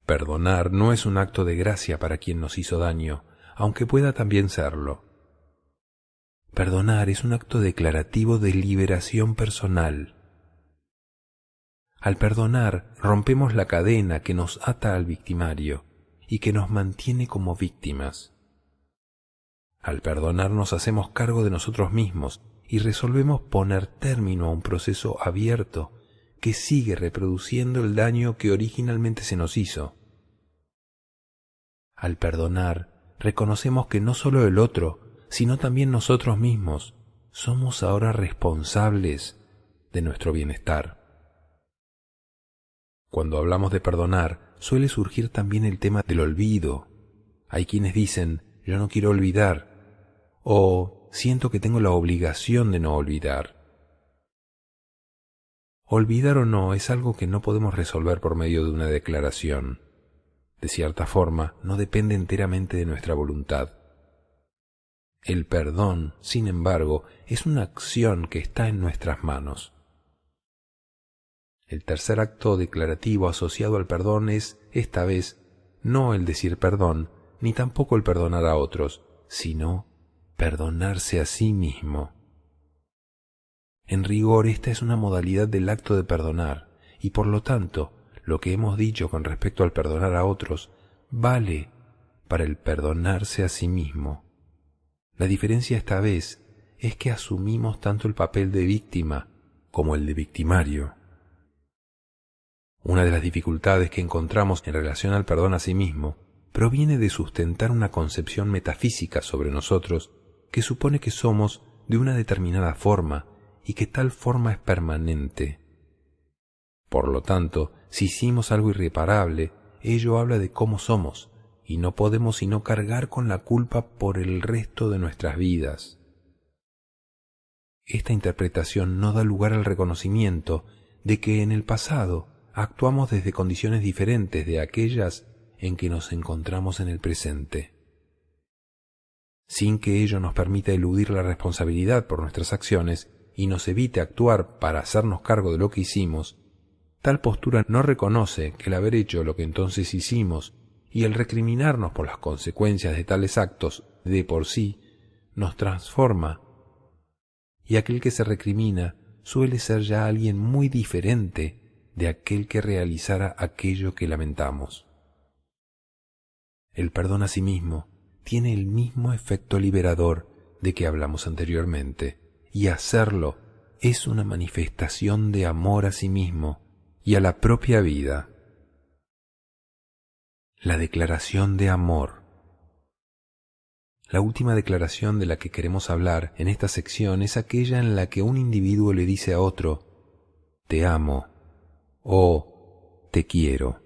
Perdonar no es un acto de gracia para quien nos hizo daño, aunque pueda también serlo. Perdonar es un acto declarativo de liberación personal. Al perdonar, rompemos la cadena que nos ata al victimario y que nos mantiene como víctimas. Al perdonar nos hacemos cargo de nosotros mismos y resolvemos poner término a un proceso abierto que sigue reproduciendo el daño que originalmente se nos hizo. Al perdonar, reconocemos que no solo el otro, sino también nosotros mismos, somos ahora responsables de nuestro bienestar. Cuando hablamos de perdonar, suele surgir también el tema del olvido. Hay quienes dicen, yo no quiero olvidar, o siento que tengo la obligación de no olvidar. Olvidar o no es algo que no podemos resolver por medio de una declaración. De cierta forma, no depende enteramente de nuestra voluntad. El perdón, sin embargo, es una acción que está en nuestras manos. El tercer acto declarativo asociado al perdón es, esta vez, no el decir perdón, ni tampoco el perdonar a otros, sino perdonarse a sí mismo. En rigor, esta es una modalidad del acto de perdonar, y por lo tanto, lo que hemos dicho con respecto al perdonar a otros, vale para el perdonarse a sí mismo. La diferencia esta vez es que asumimos tanto el papel de víctima como el de victimario. Una de las dificultades que encontramos en relación al perdón a sí mismo proviene de sustentar una concepción metafísica sobre nosotros que supone que somos de una determinada forma y que tal forma es permanente. Por lo tanto, si hicimos algo irreparable, ello habla de cómo somos, y no podemos sino cargar con la culpa por el resto de nuestras vidas. Esta interpretación no da lugar al reconocimiento de que en el pasado actuamos desde condiciones diferentes de aquellas en que nos encontramos en el presente. Sin que ello nos permita eludir la responsabilidad por nuestras acciones y nos evite actuar para hacernos cargo de lo que hicimos, tal postura no reconoce que el haber hecho lo que entonces hicimos y el recriminarnos por las consecuencias de tales actos de por sí nos transforma, y aquel que se recrimina suele ser ya alguien muy diferente de aquel que realizara aquello que lamentamos. El perdón a sí mismo tiene el mismo efecto liberador de que hablamos anteriormente, y hacerlo es una manifestación de amor a sí mismo y a la propia vida. La declaración de amor. La última declaración de la que queremos hablar en esta sección es aquella en la que un individuo le dice a otro: te amo o te quiero.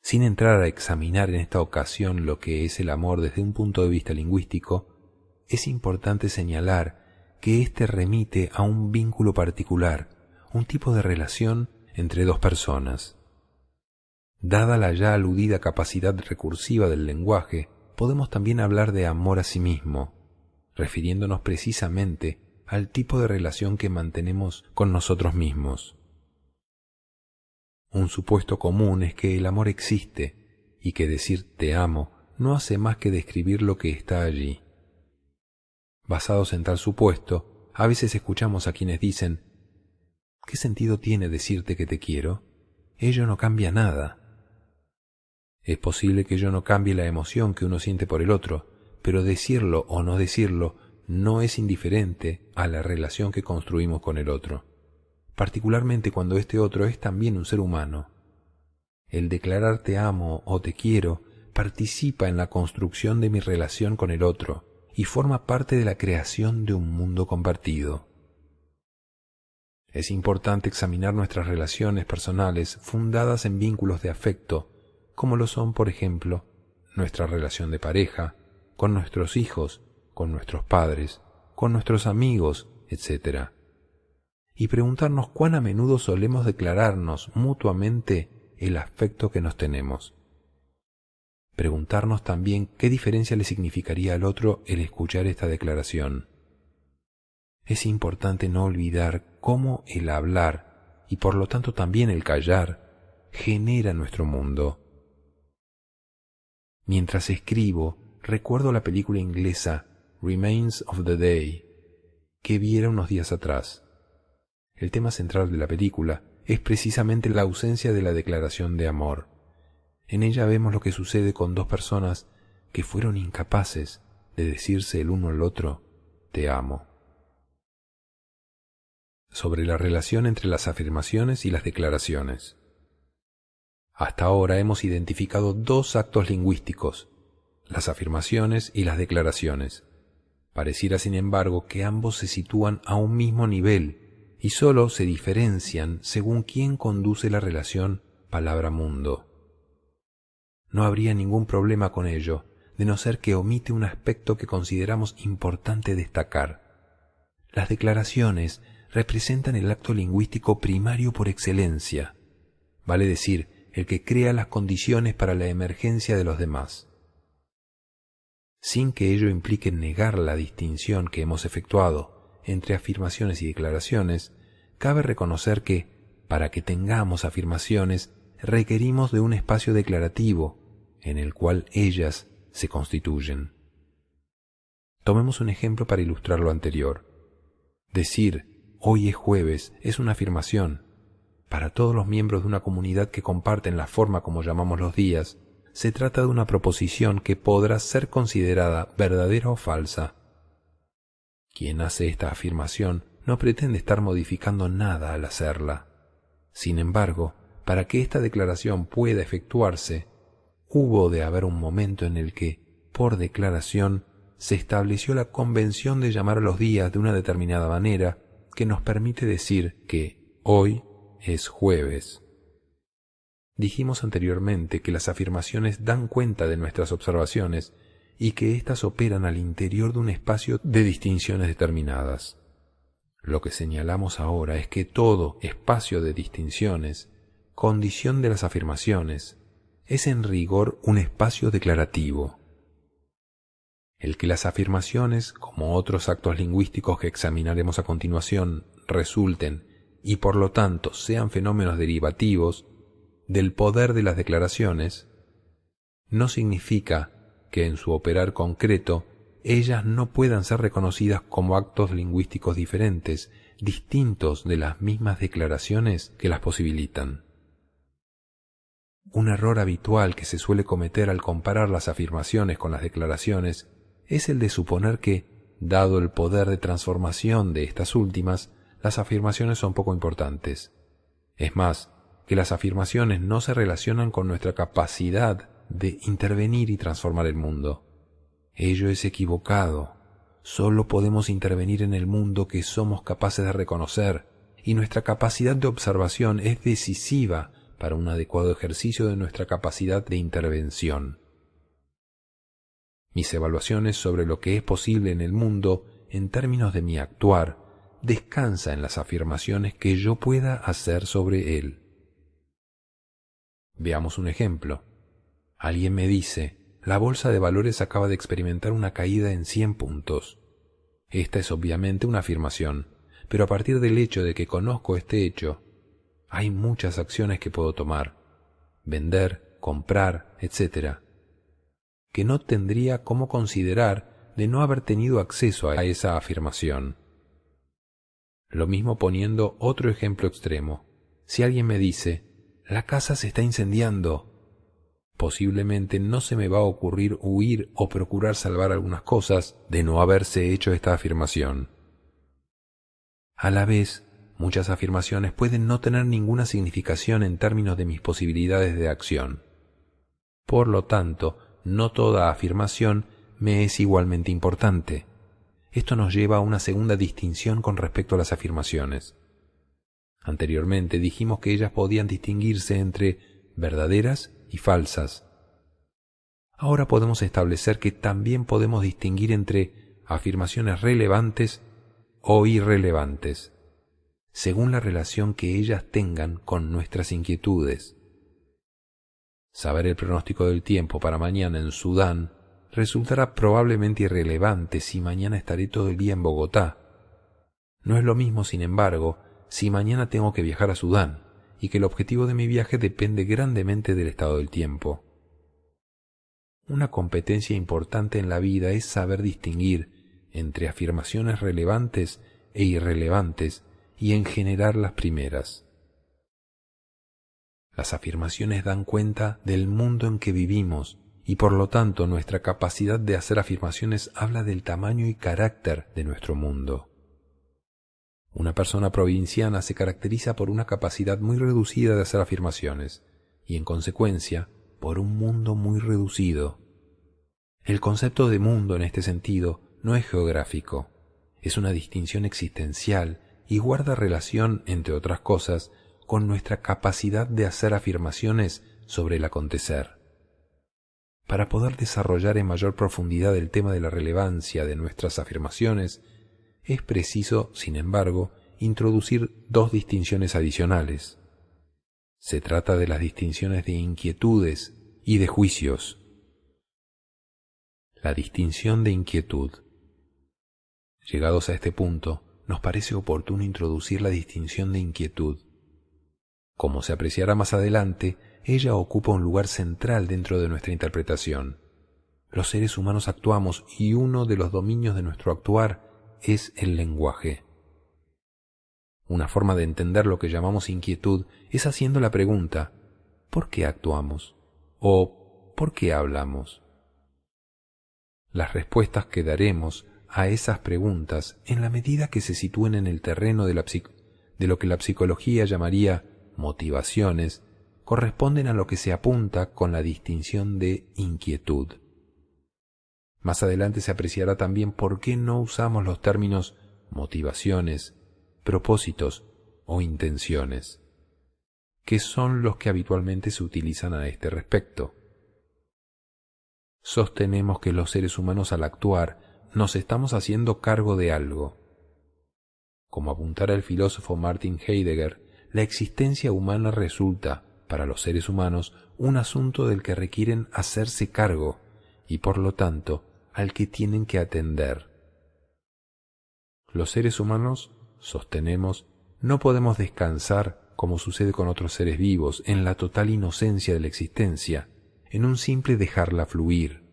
Sin entrar a examinar en esta ocasión lo que es el amor desde un punto de vista lingüístico, es importante señalar que éste remite a un vínculo particular, un tipo de relación entre dos personas. Dada la ya aludida capacidad recursiva del lenguaje, podemos también hablar de amor a sí mismo, refiriéndonos precisamente al tipo de relación que mantenemos con nosotros mismos. Un supuesto común es que el amor existe y que decir te amo no hace más que describir lo que está allí. Basados en tal supuesto, a veces escuchamos a quienes dicen: ¿qué sentido tiene decirte que te quiero? Ello no cambia nada. Es posible que yo no cambie la emoción que uno siente por el otro, pero decirlo o no decirlo no es indiferente a la relación que construimos con el otro, particularmente cuando este otro es también un ser humano. El declarar te amo o te quiero participa en la construcción de mi relación con el otro y forma parte de la creación de un mundo compartido. Es importante examinar nuestras relaciones personales fundadas en vínculos de afecto, como lo son, por ejemplo, nuestra relación de pareja, con nuestros hijos, con nuestros padres, con nuestros amigos, etc. Y preguntarnos cuán a menudo solemos declararnos mutuamente el afecto que nos tenemos. Preguntarnos también qué diferencia le significaría al otro el escuchar esta declaración. Es importante no olvidar cómo el hablar, y por lo tanto también el callar, genera nuestro mundo. Mientras escribo, recuerdo la película inglesa Remains of the Day, que viera unos días atrás. El tema central de la película es precisamente la ausencia de la declaración de amor. En ella vemos lo que sucede con dos personas que fueron incapaces de decirse el uno al otro: te amo. Sobre la relación entre las afirmaciones y las declaraciones. Hasta ahora hemos identificado dos actos lingüísticos, las afirmaciones y las declaraciones. Pareciera, sin embargo, que ambos se sitúan a un mismo nivel y solo se diferencian según quién conduce la relación palabra-mundo. No habría ningún problema con ello, de no ser que omite un aspecto que consideramos importante destacar. Las declaraciones representan el acto lingüístico primario por excelencia, vale decir, el que crea las condiciones para la emergencia de los demás. Sin que ello implique negar la distinción que hemos efectuado entre afirmaciones y declaraciones, cabe reconocer que, para que tengamos afirmaciones, requerimos de un espacio declarativo en el cual ellas se constituyen. Tomemos un ejemplo para ilustrar lo anterior. Decir hoy es jueves es una afirmación. Para todos los miembros de una comunidad que comparten la forma como llamamos los días, se trata de una proposición que podrá ser considerada verdadera o falsa. Quien hace esta afirmación no pretende estar modificando nada al hacerla. Sin embargo, para que esta declaración pueda efectuarse, hubo de haber un momento en el que, por declaración, se estableció la convención de llamar a los días de una determinada manera que nos permite decir que hoy es jueves. Dijimos anteriormente que las afirmaciones dan cuenta de nuestras observaciones y que éstas operan al interior de un espacio de distinciones determinadas. Lo que señalamos ahora es que todo espacio de distinciones, condición de las afirmaciones, es en rigor un espacio declarativo. El que las afirmaciones, como otros actos lingüísticos que examinaremos a continuación, resulten y por lo tanto sean fenómenos derivativos del poder de las declaraciones, no significa que en su operar concreto ellas no puedan ser reconocidas como actos lingüísticos diferentes, distintos de las mismas declaraciones que las posibilitan. Un error habitual que se suele cometer al comparar las afirmaciones con las declaraciones es el de suponer que, dado el poder de transformación de estas últimas, las afirmaciones son poco importantes. Es más, que las afirmaciones no se relacionan con nuestra capacidad de intervenir y transformar el mundo. Ello es equivocado. Solo podemos intervenir en el mundo que somos capaces de reconocer, y nuestra capacidad de observación es decisiva para un adecuado ejercicio de nuestra capacidad de intervención. Mis evaluaciones sobre lo que es posible en el mundo, en términos de mi actuar, descansa en las afirmaciones que yo pueda hacer sobre él. Veamos un ejemplo. Alguien me dice, la bolsa de valores acaba de experimentar una caída en 100 puntos. Esta es obviamente una afirmación, pero a partir del hecho de que conozco este hecho, hay muchas acciones que puedo tomar, vender, comprar, etc., que no tendría cómo considerar de no haber tenido acceso a esa afirmación. Lo mismo poniendo otro ejemplo extremo. Si alguien me dice, la casa se está incendiando, posiblemente no se me va a ocurrir huir o procurar salvar algunas cosas de no haberse hecho esta afirmación. A la vez, muchas afirmaciones pueden no tener ninguna significación en términos de mis posibilidades de acción. Por lo tanto, no toda afirmación me es igualmente importante. Esto nos lleva a una segunda distinción con respecto a las afirmaciones. Anteriormente dijimos que ellas podían distinguirse entre verdaderas y falsas. Ahora podemos establecer que también podemos distinguir entre afirmaciones relevantes o irrelevantes, según la relación que ellas tengan con nuestras inquietudes. Saber el pronóstico del tiempo para mañana en Sudán resultará probablemente irrelevante si mañana estaré todo el día en Bogotá. No es lo mismo, sin embargo, si mañana tengo que viajar a Sudán y que el objetivo de mi viaje depende grandemente del estado del tiempo. Una competencia importante en la vida es saber distinguir entre afirmaciones relevantes e irrelevantes y en generar las primeras. Las afirmaciones dan cuenta del mundo en que vivimos y por lo tanto nuestra capacidad de hacer afirmaciones habla del tamaño y carácter de nuestro mundo. Una persona provinciana se caracteriza por una capacidad muy reducida de hacer afirmaciones y en consecuencia por un mundo muy reducido. El concepto de mundo en este sentido no es geográfico, es una distinción existencial y guarda relación, entre otras cosas, con nuestra capacidad de hacer afirmaciones sobre el acontecer. Para poder desarrollar en mayor profundidad el tema de la relevancia de nuestras afirmaciones, es preciso, sin embargo, introducir dos distinciones adicionales. Se trata de las distinciones de inquietudes y de juicios. La distinción de inquietud. Llegados a este punto, nos parece oportuno introducir la distinción de inquietud. Como se apreciará más adelante, ella ocupa un lugar central dentro de nuestra interpretación. Los seres humanos actuamos y uno de los dominios de nuestro actuar es el lenguaje. Una forma de entender lo que llamamos inquietud es haciendo la pregunta, ¿por qué actuamos? O ¿por qué hablamos? Las respuestas que daremos a esas preguntas, en la medida que se sitúen en el terreno de lo que la psicología llamaría motivaciones, corresponden a lo que se apunta con la distinción de inquietud. Más adelante se apreciará también por qué no usamos los términos motivaciones, propósitos o intenciones, que son los que habitualmente se utilizan a este respecto. Sostenemos que los seres humanos al actuar nos estamos haciendo cargo de algo. Como apuntara el filósofo Martin Heidegger, la existencia humana resulta, para los seres humanos, un asunto del que requieren hacerse cargo y, por lo tanto, al que tienen que atender. Los seres humanos, sostenemos, no podemos descansar, como sucede con otros seres vivos, en la total inocencia de la existencia, en un simple dejarla fluir.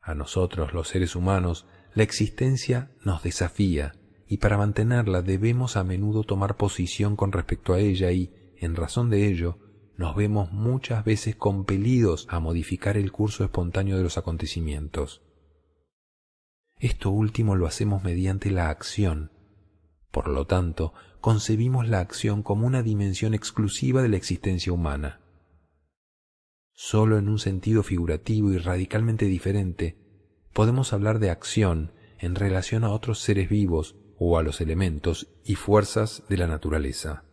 A nosotros, los seres humanos, la existencia nos desafía, y para mantenerla debemos a menudo tomar posición con respecto a ella y, en razón de ello, nos vemos muchas veces compelidos a modificar el curso espontáneo de los acontecimientos. Esto último lo hacemos mediante la acción. Por lo tanto, concebimos la acción como una dimensión exclusiva de la existencia humana. Solo en un sentido figurativo y radicalmente diferente podemos hablar de acción en relación a otros seres vivos o a los elementos y fuerzas de la naturaleza.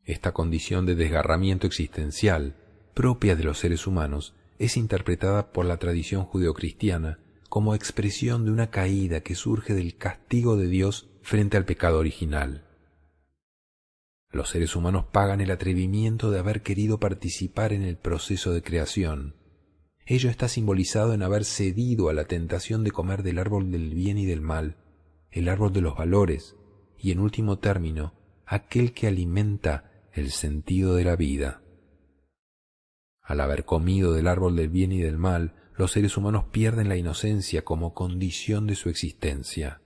Esta condición de desgarramiento existencial propia de los seres humanos es interpretada por la tradición judeocristiana como expresión de una caída que surge del castigo de Dios frente al pecado original. Los seres humanos pagan el atrevimiento de haber querido participar en el proceso de creación. Ello está simbolizado en haber cedido a la tentación de comer del árbol del bien y del mal, el árbol de los valores y, en último término, aquel que alimenta el sentido de la vida. Al haber comido del árbol del bien y del mal, los seres humanos pierden la inocencia como condición de su existencia.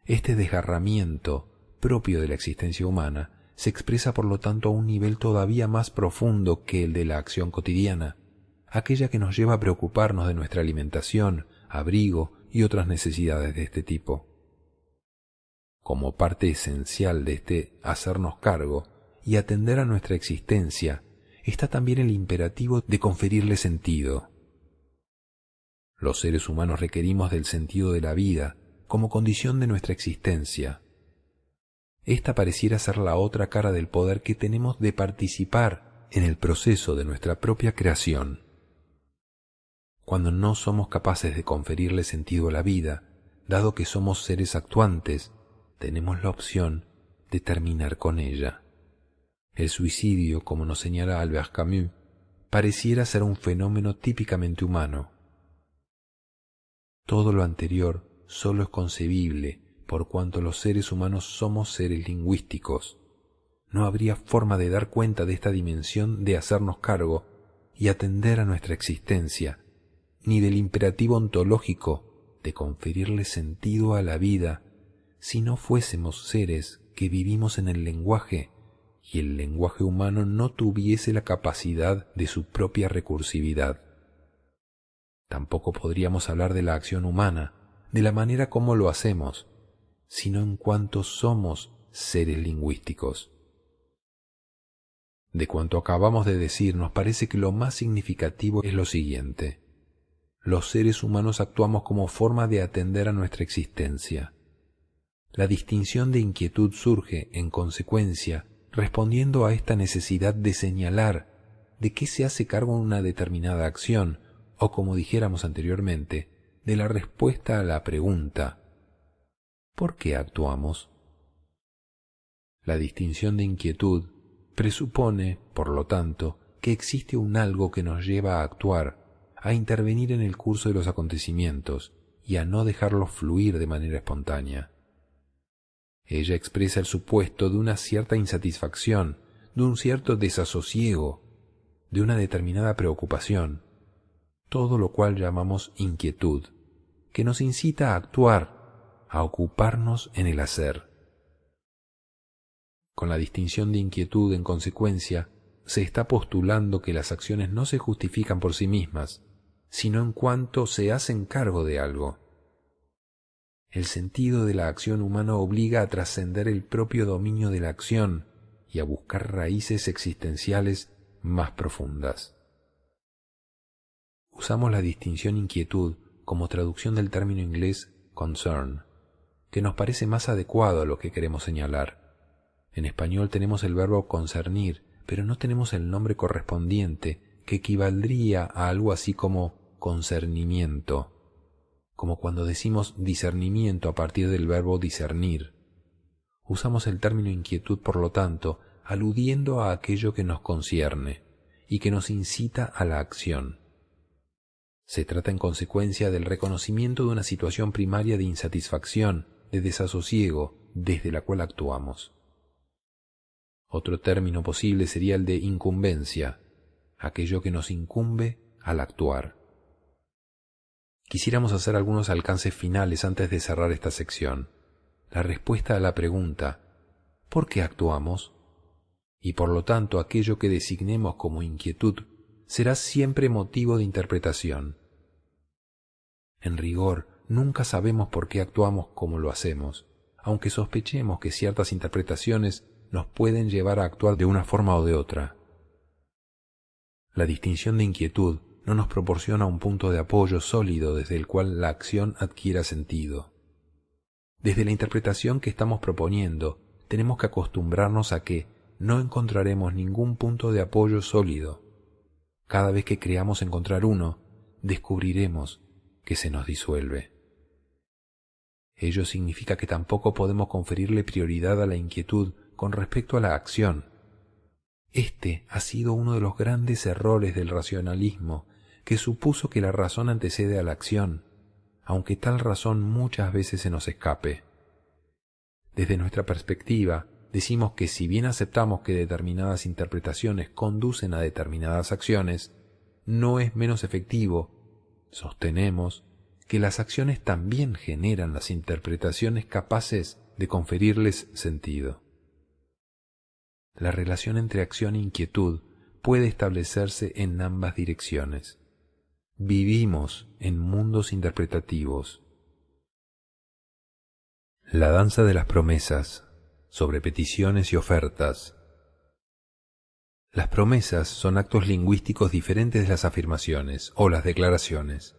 Este desgarramiento propio de la existencia humana se expresa por lo tanto a un nivel todavía más profundo que el de la acción cotidiana, aquella que nos lleva a preocuparnos de nuestra alimentación, abrigo y otras necesidades de este tipo. Como parte esencial de este hacernos cargo y atender a nuestra existencia está también el imperativo de conferirle sentido. Los seres humanos requerimos del sentido de la vida como condición de nuestra existencia. Esta pareciera ser la otra cara del poder que tenemos de participar en el proceso de nuestra propia creación. Cuando no somos capaces de conferirle sentido a la vida, dado que somos seres actuantes, tenemos la opción de terminar con ella. El suicidio, como nos señala Albert Camus, pareciera ser un fenómeno típicamente humano. Todo lo anterior solo es concebible por cuanto los seres humanos somos seres lingüísticos. No habría forma de dar cuenta de esta dimensión de hacernos cargo y atender a nuestra existencia, ni del imperativo ontológico de conferirle sentido a la vida, si no fuésemos seres que vivimos en el lenguaje y el lenguaje humano no tuviese la capacidad de su propia recursividad. Tampoco podríamos hablar de la acción humana, de la manera como lo hacemos, sino en cuanto somos seres lingüísticos. De cuanto acabamos de decir, nos parece que lo más significativo es lo siguiente. Los seres humanos actuamos como forma de atender a nuestra existencia. La distinción de inquietud surge, en consecuencia, respondiendo a esta necesidad de señalar de qué se hace cargo en una determinada acción, o como dijéramos anteriormente, de la respuesta a la pregunta ¿por qué actuamos? La distinción de inquietud presupone, por lo tanto, que existe un algo que nos lleva a actuar, a intervenir en el curso de los acontecimientos y a no dejarlos fluir de manera espontánea. Ella expresa el supuesto de una cierta insatisfacción, de un cierto desasosiego, de una determinada preocupación, todo lo cual llamamos inquietud, que nos incita a actuar, a ocuparnos en el hacer. Con la distinción de inquietud, en consecuencia, se está postulando que las acciones no se justifican por sí mismas, sino en cuanto se hacen cargo de algo. El sentido de la acción humana obliga a trascender el propio dominio de la acción y a buscar raíces existenciales más profundas. Usamos la distinción inquietud como traducción del término inglés concern, que nos parece más adecuado a lo que queremos señalar. En español tenemos el verbo concernir, pero no tenemos el nombre correspondiente, que equivaldría a algo así como concernimiento, como cuando decimos discernimiento a partir del verbo discernir. Usamos el término inquietud, por lo tanto, aludiendo a aquello que nos concierne y que nos incita a la acción. Se trata en consecuencia del reconocimiento de una situación primaria de insatisfacción, de desasosiego, desde la cual actuamos. Otro término posible sería el de incumbencia, aquello que nos incumbe al actuar. Quisiéramos hacer algunos alcances finales antes de cerrar esta sección. La respuesta a la pregunta ¿por qué actuamos? y por lo tanto aquello que designemos como inquietud será siempre motivo de interpretación. En rigor, nunca sabemos por qué actuamos como lo hacemos, aunque sospechemos que ciertas interpretaciones nos pueden llevar a actuar de una forma o de otra. La distinción de inquietud no nos proporciona un punto de apoyo sólido desde el cual la acción adquiera sentido. Desde la interpretación que estamos proponiendo, tenemos que acostumbrarnos a que no encontraremos ningún punto de apoyo sólido. Cada vez que creamos encontrar uno, descubriremos que se nos disuelve. Ello significa que tampoco podemos conferirle prioridad a la inquietud con respecto a la acción. Este ha sido uno de los grandes errores del racionalismo, que supuso que la razón antecede a la acción, aunque tal razón muchas veces se nos escape. Desde nuestra perspectiva, decimos que si bien aceptamos que determinadas interpretaciones conducen a determinadas acciones, no es menos efectivo. Sostenemos que las acciones también generan las interpretaciones capaces de conferirles sentido. La relación entre acción e inquietud puede establecerse en ambas direcciones. Vivimos en mundos interpretativos. La danza de las promesas, sobre peticiones y ofertas. Las promesas son actos lingüísticos diferentes de las afirmaciones o las declaraciones,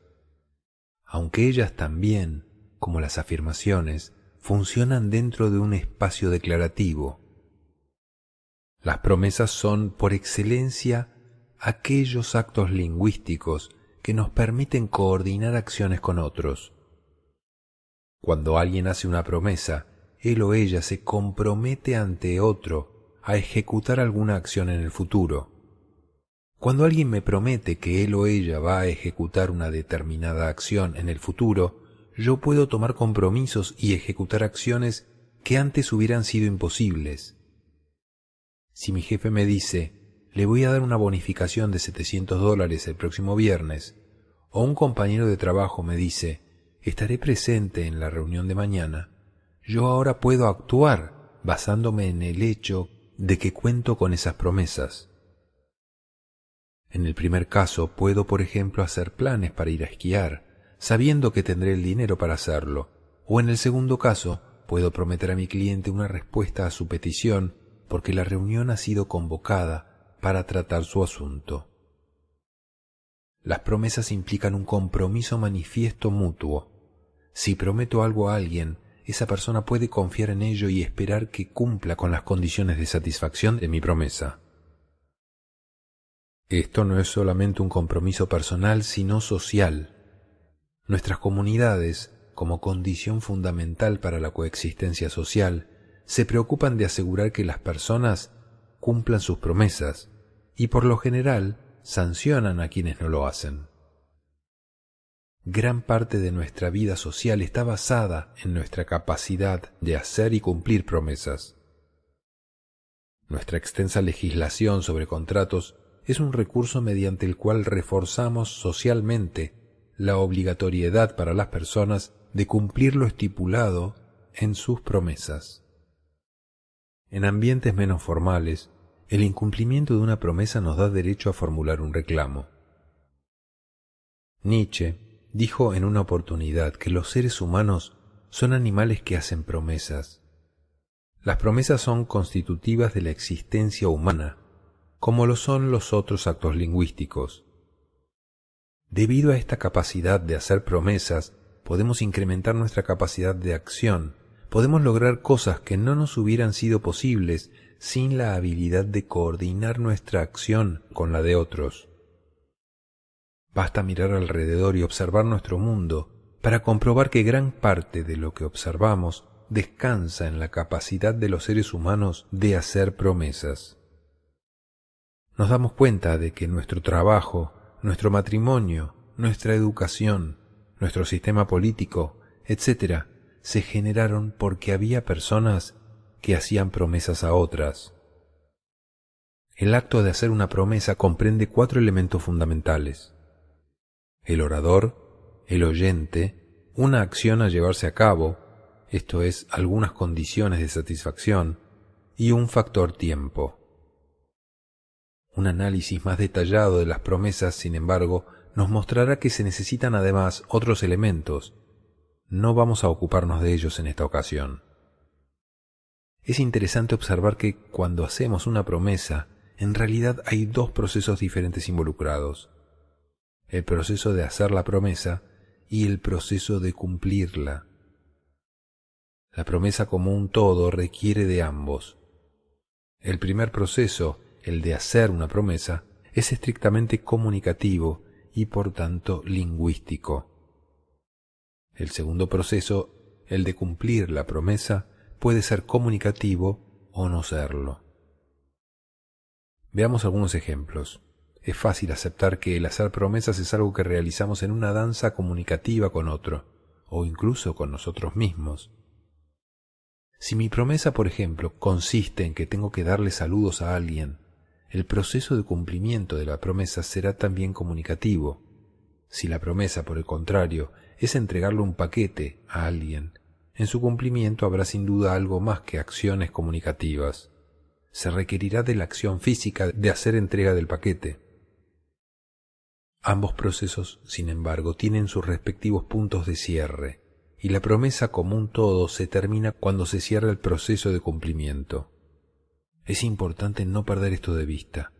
aunque ellas también, como las afirmaciones, funcionan dentro de un espacio declarativo. Las promesas son, por excelencia, aquellos actos lingüísticos que nos permiten coordinar acciones con otros. Cuando alguien hace una promesa, él o ella se compromete ante otro a ejecutar alguna acción en el futuro. Cuando alguien me promete que él o ella va a ejecutar una determinada acción en el futuro, yo puedo tomar compromisos y ejecutar acciones que antes hubieran sido imposibles. Si mi jefe me dice, le voy a dar una bonificación de $700 el próximo viernes, o un compañero de trabajo me dice, estaré presente en la reunión de mañana, yo ahora puedo actuar basándome en el hecho de que cuento con esas promesas. En el primer caso, puedo, por ejemplo, hacer planes para ir a esquiar, sabiendo que tendré el dinero para hacerlo, o en el segundo caso, puedo prometer a mi cliente una respuesta a su petición porque la reunión ha sido convocada para tratar su asunto. Las promesas implican un compromiso manifiesto mutuo. Si prometo algo a alguien, esa persona puede confiar en ello y esperar que cumpla con las condiciones de satisfacción de mi promesa. Esto no es solamente un compromiso personal, sino social. Nuestras comunidades, como condición fundamental para la coexistencia social, se preocupan de asegurar que las personas cumplan sus promesas y, por lo general, sancionan a quienes no lo hacen. Gran parte de nuestra vida social está basada en nuestra capacidad de hacer y cumplir promesas. Nuestra extensa legislación sobre contratos es un recurso mediante el cual reforzamos socialmente la obligatoriedad para las personas de cumplir lo estipulado en sus promesas. En ambientes menos formales, el incumplimiento de una promesa nos da derecho a formular un reclamo. Nietzsche dijo en una oportunidad que los seres humanos son animales que hacen promesas. Las promesas son constitutivas de la existencia humana, como lo son los otros actos lingüísticos. Debido a esta capacidad de hacer promesas, podemos incrementar nuestra capacidad de acción, podemos lograr cosas que no nos hubieran sido posibles sin la habilidad de coordinar nuestra acción con la de otros. Basta mirar alrededor y observar nuestro mundo para comprobar que gran parte de lo que observamos descansa en la capacidad de los seres humanos de hacer promesas. Nos damos cuenta de que nuestro trabajo, nuestro matrimonio, nuestra educación, nuestro sistema político, etc., se generaron porque había personas que hacían promesas a otras. El acto de hacer una promesa comprende 4 elementos fundamentales: el orador, el oyente, una acción a llevarse a cabo, esto es, algunas condiciones de satisfacción, y un factor tiempo. Un análisis más detallado de las promesas, sin embargo, nos mostrará que se necesitan además otros elementos. No vamos a ocuparnos de ellos en esta ocasión. Es interesante observar que cuando hacemos una promesa, en realidad hay dos procesos diferentes involucrados: el proceso de hacer la promesa y el proceso de cumplirla. La promesa como un todo requiere de ambos. El primer proceso, el de hacer una promesa, es estrictamente comunicativo y por tanto lingüístico. El segundo proceso, el de cumplir la promesa, puede ser comunicativo o no serlo. Veamos algunos ejemplos. Es fácil aceptar que el hacer promesas es algo que realizamos en una danza comunicativa con otro, o incluso con nosotros mismos. Si mi promesa, por ejemplo, consiste en que tengo que darle saludos a alguien, el proceso de cumplimiento de la promesa será también comunicativo. Si la promesa, por el contrario, es entregarle un paquete a alguien, en su cumplimiento habrá sin duda algo más que acciones comunicativas. Se requerirá de la acción física de hacer entrega del paquete. Ambos procesos, sin embargo, tienen sus respectivos puntos de cierre, y la promesa como un todo se termina cuando se cierra el proceso de cumplimiento. Es importante no perder esto de vista.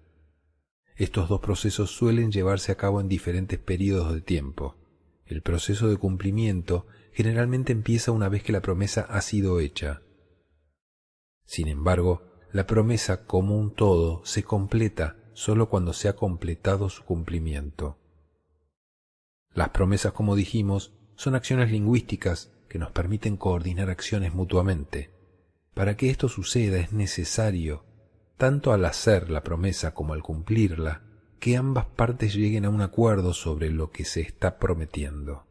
Estos dos procesos suelen llevarse a cabo en diferentes periodos de tiempo. El proceso de cumplimiento generalmente empieza una vez que la promesa ha sido hecha. Sin embargo, la promesa como un todo se completa solo cuando se ha completado su cumplimiento. Las promesas, como dijimos, son acciones lingüísticas que nos permiten coordinar acciones mutuamente. Para que esto suceda es necesario, tanto al hacer la promesa como al cumplirla, que ambas partes lleguen a un acuerdo sobre lo que se está prometiendo.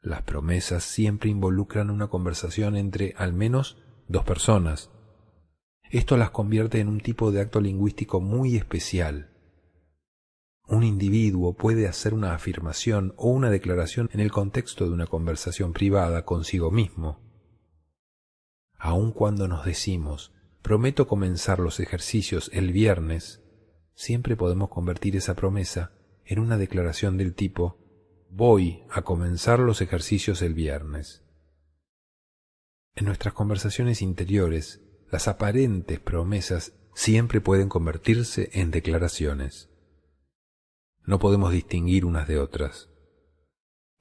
Las promesas siempre involucran una conversación entre al menos dos personas. Esto las convierte en un tipo de acto lingüístico muy especial. Un individuo puede hacer una afirmación o una declaración en el contexto de una conversación privada consigo mismo. Aun cuando nos decimos, prometo comenzar los ejercicios el viernes, siempre podemos convertir esa promesa en una declaración del tipo, voy a comenzar los ejercicios el viernes. En nuestras conversaciones interiores, las aparentes promesas siempre pueden convertirse en declaraciones. No podemos distinguir unas de otras.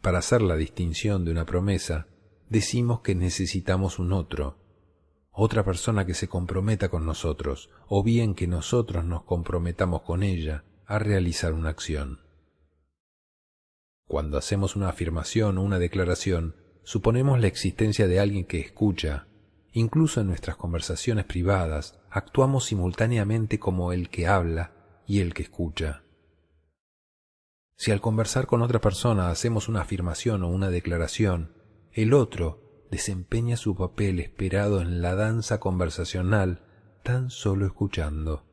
Para hacer la distinción de una promesa, decimos que necesitamos un otro, otra persona que se comprometa con nosotros, o bien que nosotros nos comprometamos con ella a realizar una acción. Cuando hacemos una afirmación o una declaración, suponemos la existencia de alguien que escucha. Incluso en nuestras conversaciones privadas, actuamos simultáneamente como el que habla y el que escucha. Si al conversar con otra persona hacemos una afirmación o una declaración, el otro desempeña su papel esperado en la danza conversacional tan solo escuchando.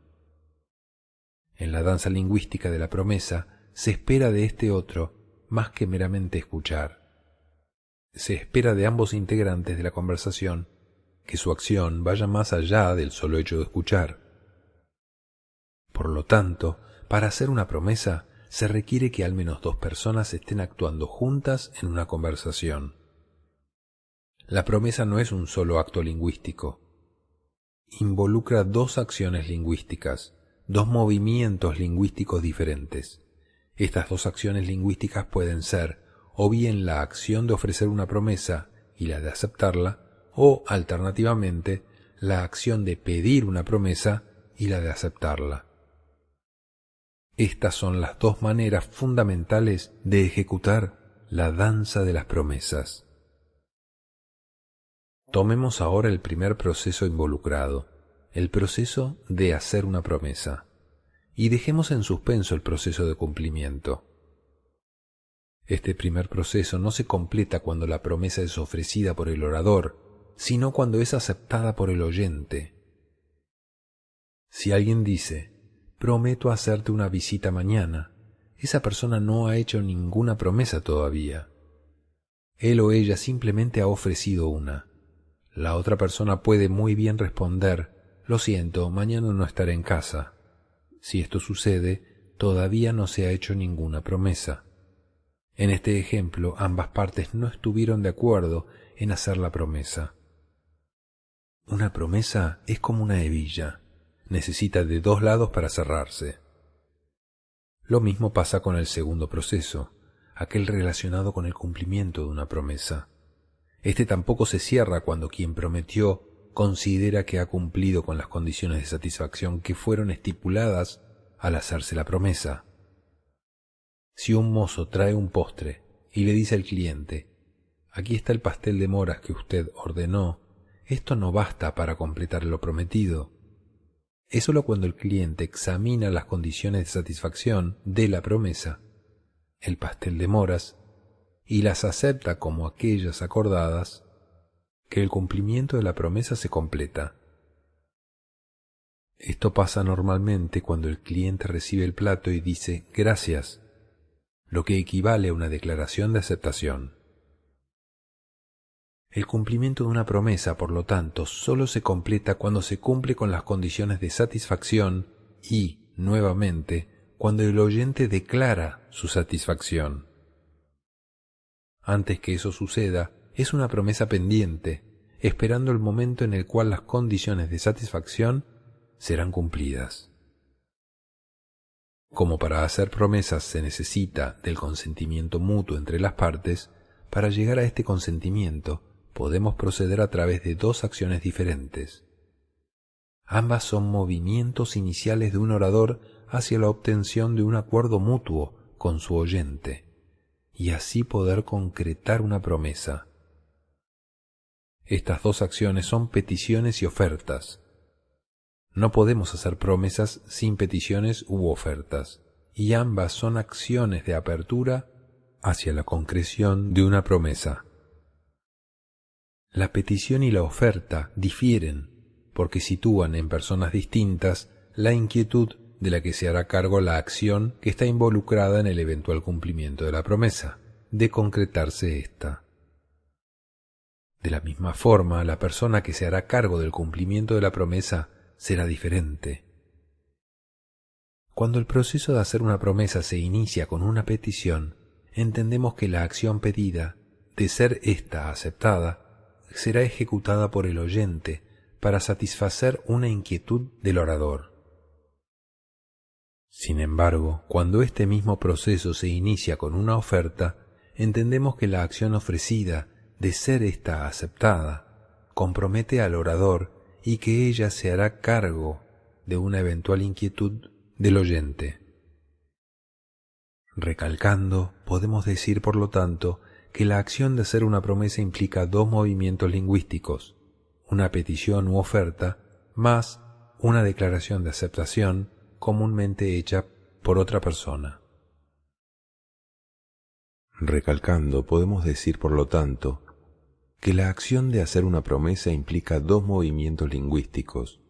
En la danza lingüística de la promesa se espera de este otro más que meramente escuchar. Se espera de ambos integrantes de la conversación que su acción vaya más allá del solo hecho de escuchar. Por lo tanto, para hacer una promesa, se requiere que al menos dos personas estén actuando juntas en una conversación. La promesa no es un solo acto lingüístico. Involucra dos acciones lingüísticas, dos movimientos lingüísticos diferentes. Estas dos acciones lingüísticas pueden ser o bien la acción de ofrecer una promesa y la de aceptarla, o, alternativamente, la acción de pedir una promesa y la de aceptarla. Estas son las dos maneras fundamentales de ejecutar la danza de las promesas. Tomemos ahora el primer proceso involucrado, el proceso de hacer una promesa, y dejemos en suspenso el proceso de cumplimiento. Este primer proceso no se completa cuando la promesa es ofrecida por el orador, sino cuando es aceptada por el oyente. Si alguien dice, prometo hacerte una visita mañana, esa persona no ha hecho ninguna promesa todavía. Él o ella simplemente ha ofrecido una. La otra persona puede muy bien responder, lo siento, mañana no estaré en casa. Si esto sucede, todavía no se ha hecho ninguna promesa. En este ejemplo, ambas partes no estuvieron de acuerdo en hacer la promesa. Una promesa es como una hebilla. Necesita de dos lados para cerrarse. Lo mismo pasa con el segundo proceso, aquel relacionado con el cumplimiento de una promesa. Este tampoco se cierra cuando quien prometió considera que ha cumplido con las condiciones de satisfacción que fueron estipuladas al hacerse la promesa. Si un mozo trae un postre y le dice al cliente: «Aquí está el pastel de moras que usted ordenó», esto no basta para completar lo prometido. Es sólo cuando el cliente examina las condiciones de satisfacción de la promesa, el pastel de moras, y las acepta como aquellas acordadas, que el cumplimiento de la promesa se completa. Esto pasa normalmente cuando el cliente recibe el plato y dice «gracias», lo que equivale a una declaración de aceptación. El cumplimiento de una promesa, por lo tanto, solo se completa cuando se cumple con las condiciones de satisfacción y, nuevamente, cuando el oyente declara su satisfacción. Antes que eso suceda, es una promesa pendiente, esperando el momento en el cual las condiciones de satisfacción serán cumplidas. Como para hacer promesas se necesita del consentimiento mutuo entre las partes, para llegar a este consentimiento podemos proceder a través de dos acciones diferentes. Ambas son movimientos iniciales de un orador hacia la obtención de un acuerdo mutuo con su oyente, y así poder concretar una promesa. Estas dos acciones son peticiones y ofertas. No podemos hacer promesas sin peticiones u ofertas, y ambas son acciones de apertura hacia la concreción de una promesa. La petición y la oferta difieren porque sitúan en personas distintas la inquietud de la que se hará cargo la acción que está involucrada en el eventual cumplimiento de la promesa, de concretarse ésta. De la misma forma, la persona que se hará cargo del cumplimiento de la promesa será diferente. Cuando el proceso de hacer una promesa se inicia con una petición, entendemos que la acción pedida, de ser ésta aceptada, será ejecutada por el oyente para satisfacer una inquietud del orador. Sin embargo, cuando este mismo proceso se inicia con una oferta, entendemos que la acción ofrecida, de ser ésta aceptada, compromete al orador y que ella se hará cargo de una eventual inquietud del oyente. Recalcando, podemos decir, por lo tanto, que la acción de hacer una promesa implica dos movimientos lingüísticos, una petición u oferta, más una declaración de aceptación comúnmente hecha por otra persona. Recalcando, podemos decir, por lo tanto, que la acción de hacer una promesa implica dos movimientos lingüísticos,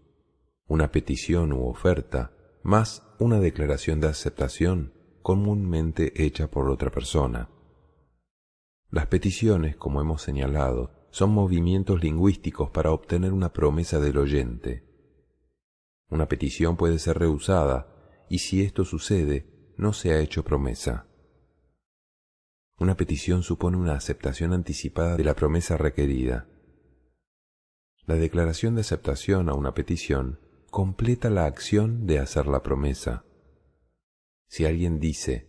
una petición u oferta, más una declaración de aceptación comúnmente hecha por otra persona. Las peticiones, como hemos señalado, son movimientos lingüísticos para obtener una promesa del oyente. Una petición puede ser rehusada y si esto sucede, no se ha hecho promesa. Una petición supone una aceptación anticipada de la promesa requerida. La declaración de aceptación a una petición completa la acción de hacer la promesa. Si alguien dice,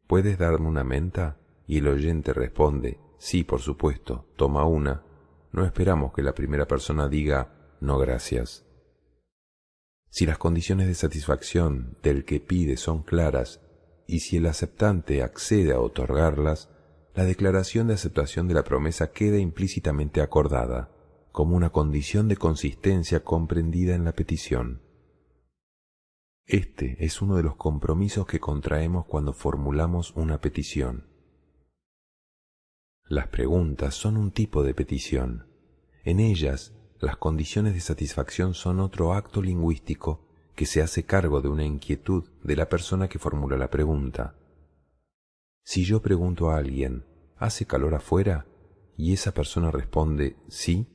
¿puedes darme una menta?, y el oyente responde, sí, por supuesto, toma una, no esperamos que la primera persona diga, no gracias. Si las condiciones de satisfacción del que pide son claras y si el aceptante accede a otorgarlas, la declaración de aceptación de la promesa queda implícitamente acordada, como una condición de consistencia comprendida en la petición. Este es uno de los compromisos que contraemos cuando formulamos una petición. Las preguntas son un tipo de petición. En ellas, las condiciones de satisfacción son otro acto lingüístico que se hace cargo de una inquietud de la persona que formula la pregunta. Si yo pregunto a alguien, ¿hace calor afuera?, y esa persona responde, sí,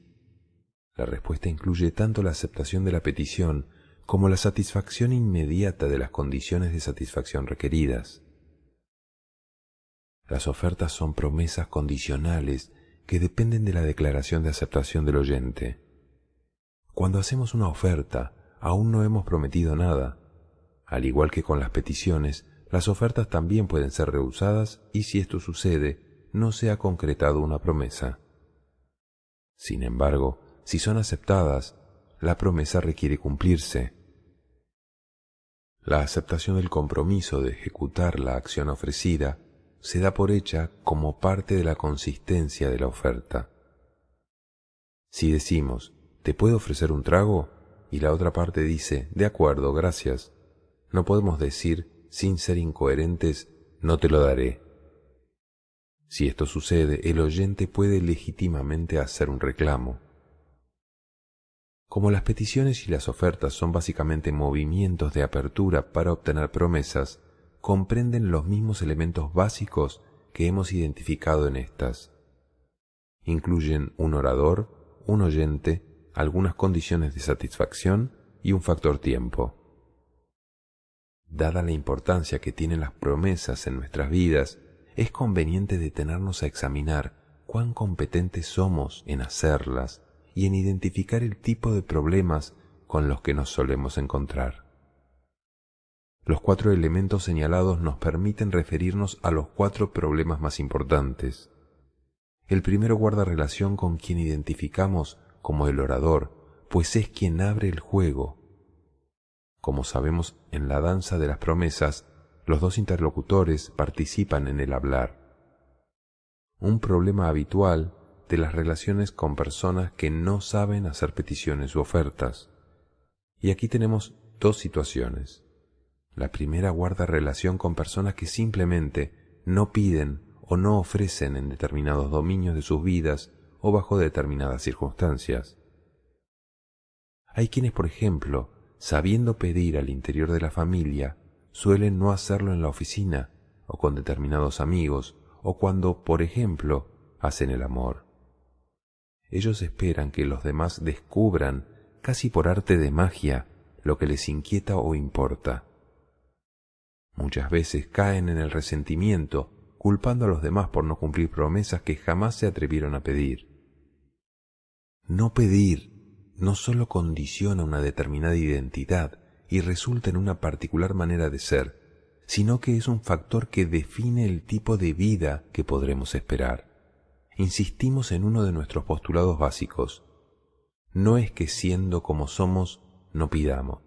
la respuesta incluye tanto la aceptación de la petición como la satisfacción inmediata de las condiciones de satisfacción requeridas. Las ofertas son promesas condicionales que dependen de la declaración de aceptación del oyente. Cuando hacemos una oferta, aún no hemos prometido nada. Al igual que con las peticiones, las ofertas también pueden ser rehusadas y si esto sucede, no se ha concretado una promesa. Sin embargo, si son aceptadas, la promesa requiere cumplirse. La aceptación del compromiso de ejecutar la acción ofrecida se da por hecha como parte de la consistencia de la oferta. Si decimos, ¿te puedo ofrecer un trago? Y la otra parte dice, de acuerdo, gracias. No podemos decir, sin ser incoherentes, no te lo daré. Si esto sucede, el oyente puede legítimamente hacer un reclamo. Como las peticiones y las ofertas son básicamente movimientos de apertura para obtener promesas, comprenden los mismos elementos básicos que hemos identificado en estas. Incluyen un orador, un oyente, algunas condiciones de satisfacción y un factor tiempo. Dada la importancia que tienen las promesas en nuestras vidas, es conveniente detenernos a examinar cuán competentes somos en hacerlas y en identificar el tipo de problemas con los que nos solemos encontrar. Los 4 elementos señalados nos permiten referirnos a los 4 problemas más importantes. El primero guarda relación con quien identificamos como el orador, pues es quien abre el juego. Como sabemos, en la danza de las promesas, los 2 interlocutores participan en el hablar. Un problema habitual de las relaciones con personas que no saben hacer peticiones u ofertas. Y aquí tenemos 2 situaciones. La primera guarda relación con personas que simplemente no piden o no ofrecen en determinados dominios de sus vidas o bajo determinadas circunstancias. Hay quienes, por ejemplo, sabiendo pedir al interior de la familia, suelen no hacerlo en la oficina o con determinados amigos o cuando, por ejemplo, hacen el amor. Ellos esperan que los demás descubran, casi por arte de magia, lo que les inquieta o importa. Muchas veces caen en el resentimiento, culpando a los demás por no cumplir promesas que jamás se atrevieron a pedir. No pedir no solo condiciona una determinada identidad y resulta en una particular manera de ser, sino que es un factor que define el tipo de vida que podremos esperar. Insistimos en uno de nuestros postulados básicos. No es que siendo como somos, no pidamos.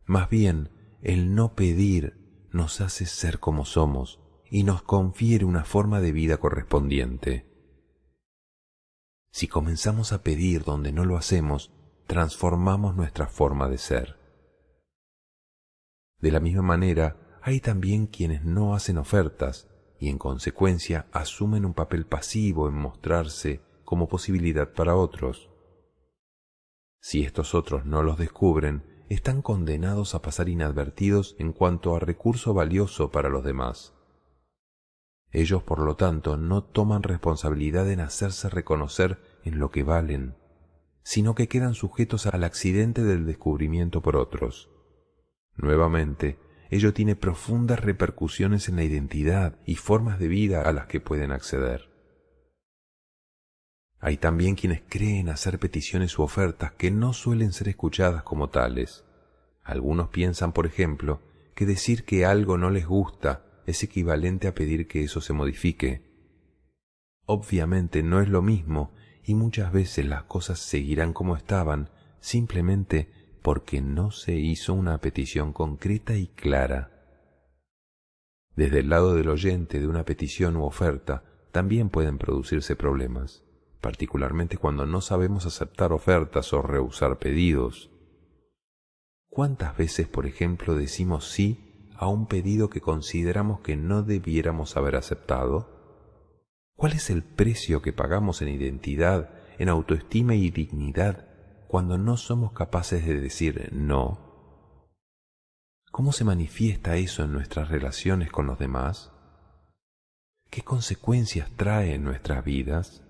Más bien, el no pedir nos hace ser como somos y nos confiere una forma de vida correspondiente. Si comenzamos a pedir donde no lo hacemos, transformamos nuestra forma de ser. De la misma manera, hay también quienes no hacen ofertas y en consecuencia asumen un papel pasivo en mostrarse como posibilidad para otros. Si estos otros no los descubren, están condenados a pasar inadvertidos en cuanto a recurso valioso para los demás. Ellos, por lo tanto, no toman responsabilidad en hacerse reconocer en lo que valen, sino que quedan sujetos al accidente del descubrimiento por otros. Nuevamente, ello tiene profundas repercusiones en la identidad y formas de vida a las que pueden acceder. Hay también quienes creen hacer peticiones u ofertas que no suelen ser escuchadas como tales. Algunos piensan, por ejemplo, que decir que algo no les gusta es equivalente a pedir que eso se modifique. Obviamente no es lo mismo y muchas veces las cosas seguirán como estaban simplemente porque no se hizo una petición concreta y clara. Desde el lado del oyente de una petición u oferta también pueden producirse problemas, particularmente cuando no sabemos aceptar ofertas o rehusar pedidos. ¿Cuántas veces, por ejemplo, decimos sí a un pedido que consideramos que no debiéramos haber aceptado? ¿Cuál es el precio que pagamos en identidad, en autoestima y dignidad cuando no somos capaces de decir no? ¿Cómo se manifiesta eso en nuestras relaciones con los demás? ¿Qué consecuencias trae en nuestras vidas?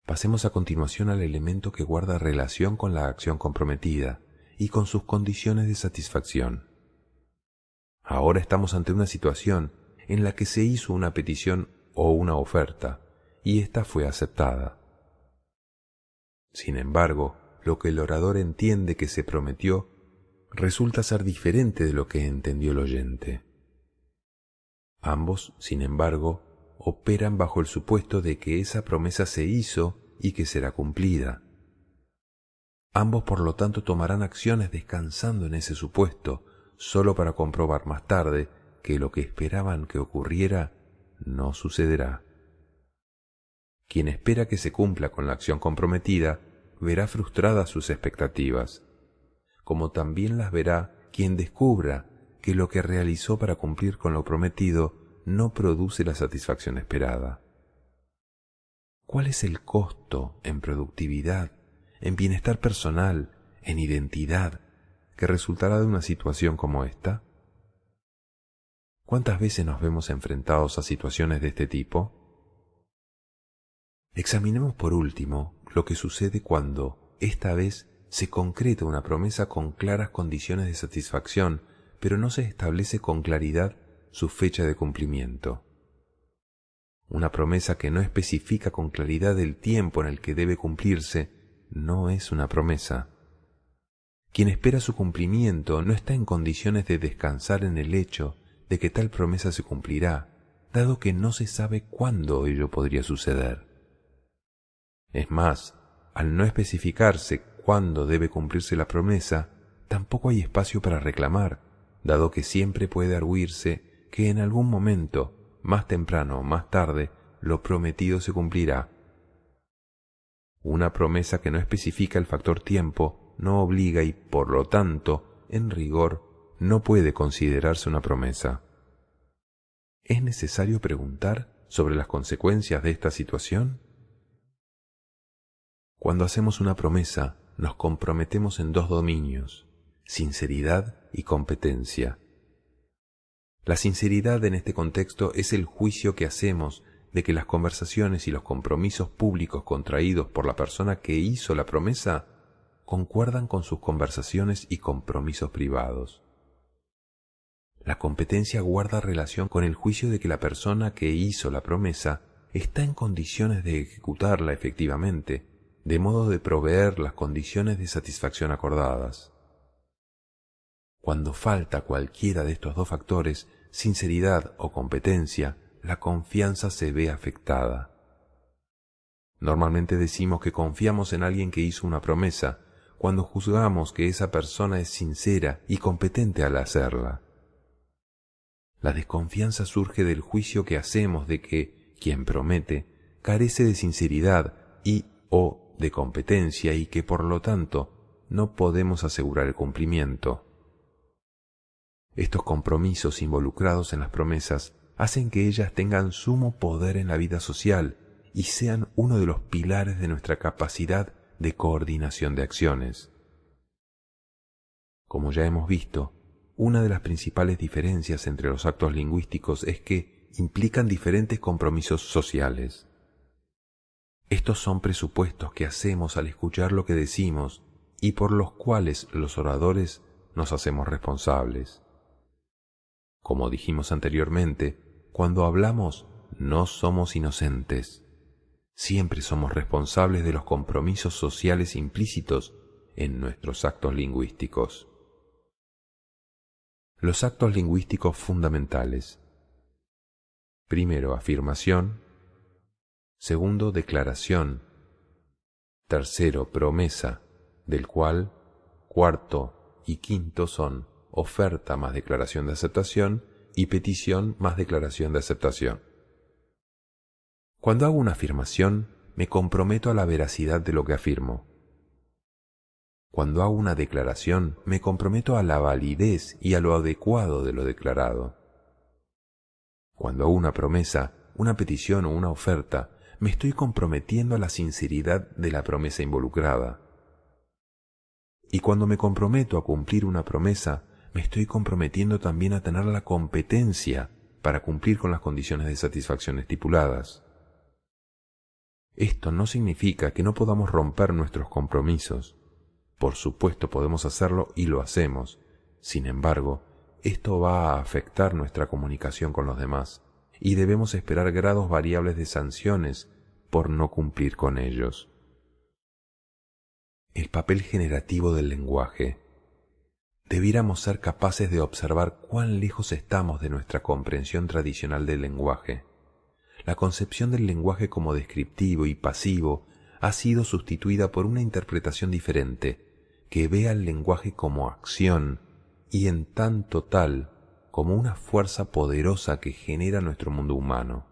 Pasemos a continuación al elemento que guarda relación con la acción comprometida y con sus condiciones de satisfacción. Ahora estamos ante una situación en la que se hizo una petición o una oferta y ésta fue aceptada. Sin embargo, lo que el orador entiende que se prometió resulta ser diferente de lo que entendió el oyente. Ambos, sin embargo, operan bajo el supuesto de que esa promesa se hizo y que será cumplida. Ambos, por lo tanto, tomarán acciones descansando en ese supuesto, solo para comprobar más tarde que lo que esperaban que ocurriera no sucederá. Quien espera que se cumpla con la acción comprometida verá frustradas sus expectativas, como también las verá quien descubra que lo que realizó para cumplir con lo prometido no produce la satisfacción esperada. ¿Cuál es el costo en productividad, en bienestar personal, en identidad, que resultará de una situación como esta? ¿Cuántas veces nos vemos enfrentados a situaciones de este tipo? Examinemos por último lo que sucede cuando, esta vez, se concreta una promesa con claras condiciones de satisfacción, pero no se establece con claridad su fecha de cumplimiento. Una promesa que no especifica con claridad el tiempo en el que debe cumplirse no es una promesa. Quien espera su cumplimiento no está en condiciones de descansar en el hecho de que tal promesa se cumplirá, dado que no se sabe cuándo ello podría suceder. Es más, al no especificarse cuándo debe cumplirse la promesa, tampoco hay espacio para reclamar, dado que siempre puede argüirse que en algún momento, más temprano o más tarde, lo prometido se cumplirá. Una promesa que no especifica el factor tiempo no obliga y, por lo tanto, en rigor, no puede considerarse una promesa. ¿Es necesario preguntar sobre las consecuencias de esta situación? Cuando hacemos una promesa, nos comprometemos en dos dominios: sinceridad y competencia. La sinceridad en este contexto es el juicio que hacemos de que las conversaciones y los compromisos públicos contraídos por la persona que hizo la promesa concuerdan con sus conversaciones y compromisos privados. La competencia guarda relación con el juicio de que la persona que hizo la promesa está en condiciones de ejecutarla efectivamente, de modo de proveer las condiciones de satisfacción acordadas. Cuando falta cualquiera de estos dos factores, sinceridad o competencia, la confianza se ve afectada. Normalmente decimos que confiamos en alguien que hizo una promesa, cuando juzgamos que esa persona es sincera y competente al hacerla. La desconfianza surge del juicio que hacemos de que quien promete carece de sinceridad o de competencia y que por lo tanto no podemos asegurar el cumplimiento. Estos compromisos involucrados en las promesas hacen que ellas tengan sumo poder en la vida social y sean uno de los pilares de nuestra capacidad de coordinación de acciones. Como ya hemos visto, una de las principales diferencias entre los actos lingüísticos es que implican diferentes compromisos sociales. Estos son presupuestos que hacemos al escuchar lo que decimos y por los cuales los oradores nos hacemos responsables. Como dijimos anteriormente, cuando hablamos no somos inocentes. Siempre somos responsables de los compromisos sociales implícitos en nuestros actos lingüísticos. Los actos lingüísticos fundamentales. Primero, afirmación. Segundo, declaración. Tercero, promesa, del cual cuarto y quinto son oferta más declaración de aceptación y petición más declaración de aceptación. Cuando hago una afirmación, me comprometo a la veracidad de lo que afirmo. Cuando hago una declaración, me comprometo a la validez y a lo adecuado de lo declarado. Cuando hago una promesa, una petición o una oferta, me estoy comprometiendo a la sinceridad de la promesa involucrada. Y cuando me comprometo a cumplir una promesa, me estoy comprometiendo también a tener la competencia para cumplir con las condiciones de satisfacción estipuladas. Esto no significa que no podamos romper nuestros compromisos. Por supuesto podemos hacerlo y lo hacemos. Sin embargo, esto va a afectar nuestra comunicación con los demás y debemos esperar grados variables de sanciones por no cumplir con ellos. El papel generativo del lenguaje. Debiéramos ser capaces de observar cuán lejos estamos de nuestra comprensión tradicional del lenguaje. La concepción del lenguaje como descriptivo y pasivo ha sido sustituida por una interpretación diferente, que ve al lenguaje como acción y en tanto tal como una fuerza poderosa que genera nuestro mundo humano.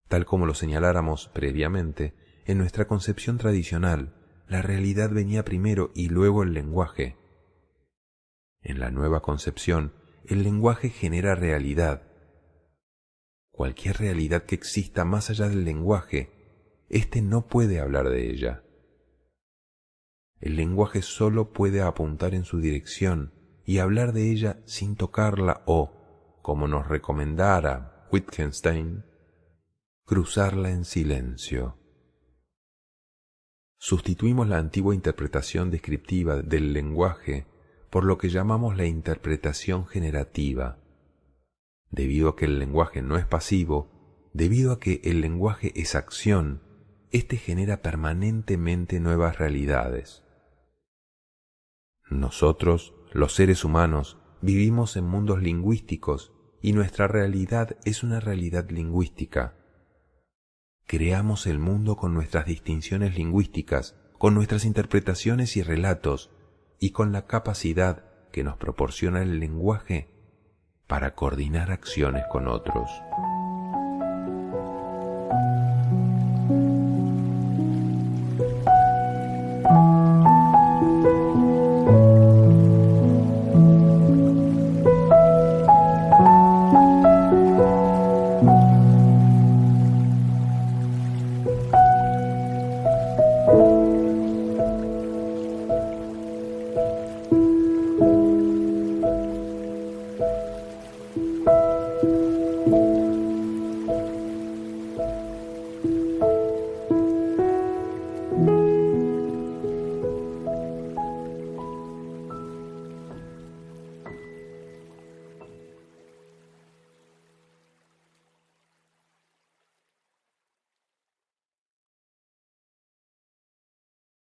Tal como lo señaláramos previamente, en nuestra concepción tradicional, la realidad venía primero y luego el lenguaje. En la nueva concepción, el lenguaje genera realidad. Cualquier realidad que exista más allá del lenguaje, éste no puede hablar de ella. El lenguaje solo puede apuntar en su dirección y hablar de ella sin tocarla o, como nos recomendara Wittgenstein, cruzarla en silencio. Sustituimos la antigua interpretación descriptiva del lenguaje por lo que llamamos la interpretación generativa. Debido a que el lenguaje no es pasivo, debido a que el lenguaje es acción, éste genera permanentemente nuevas realidades. Nosotros, los seres humanos, vivimos en mundos lingüísticos y nuestra realidad es una realidad lingüística. Creamos el mundo con nuestras distinciones lingüísticas, con nuestras interpretaciones y relatos, y con la capacidad que nos proporciona el lenguaje para coordinar acciones con otros.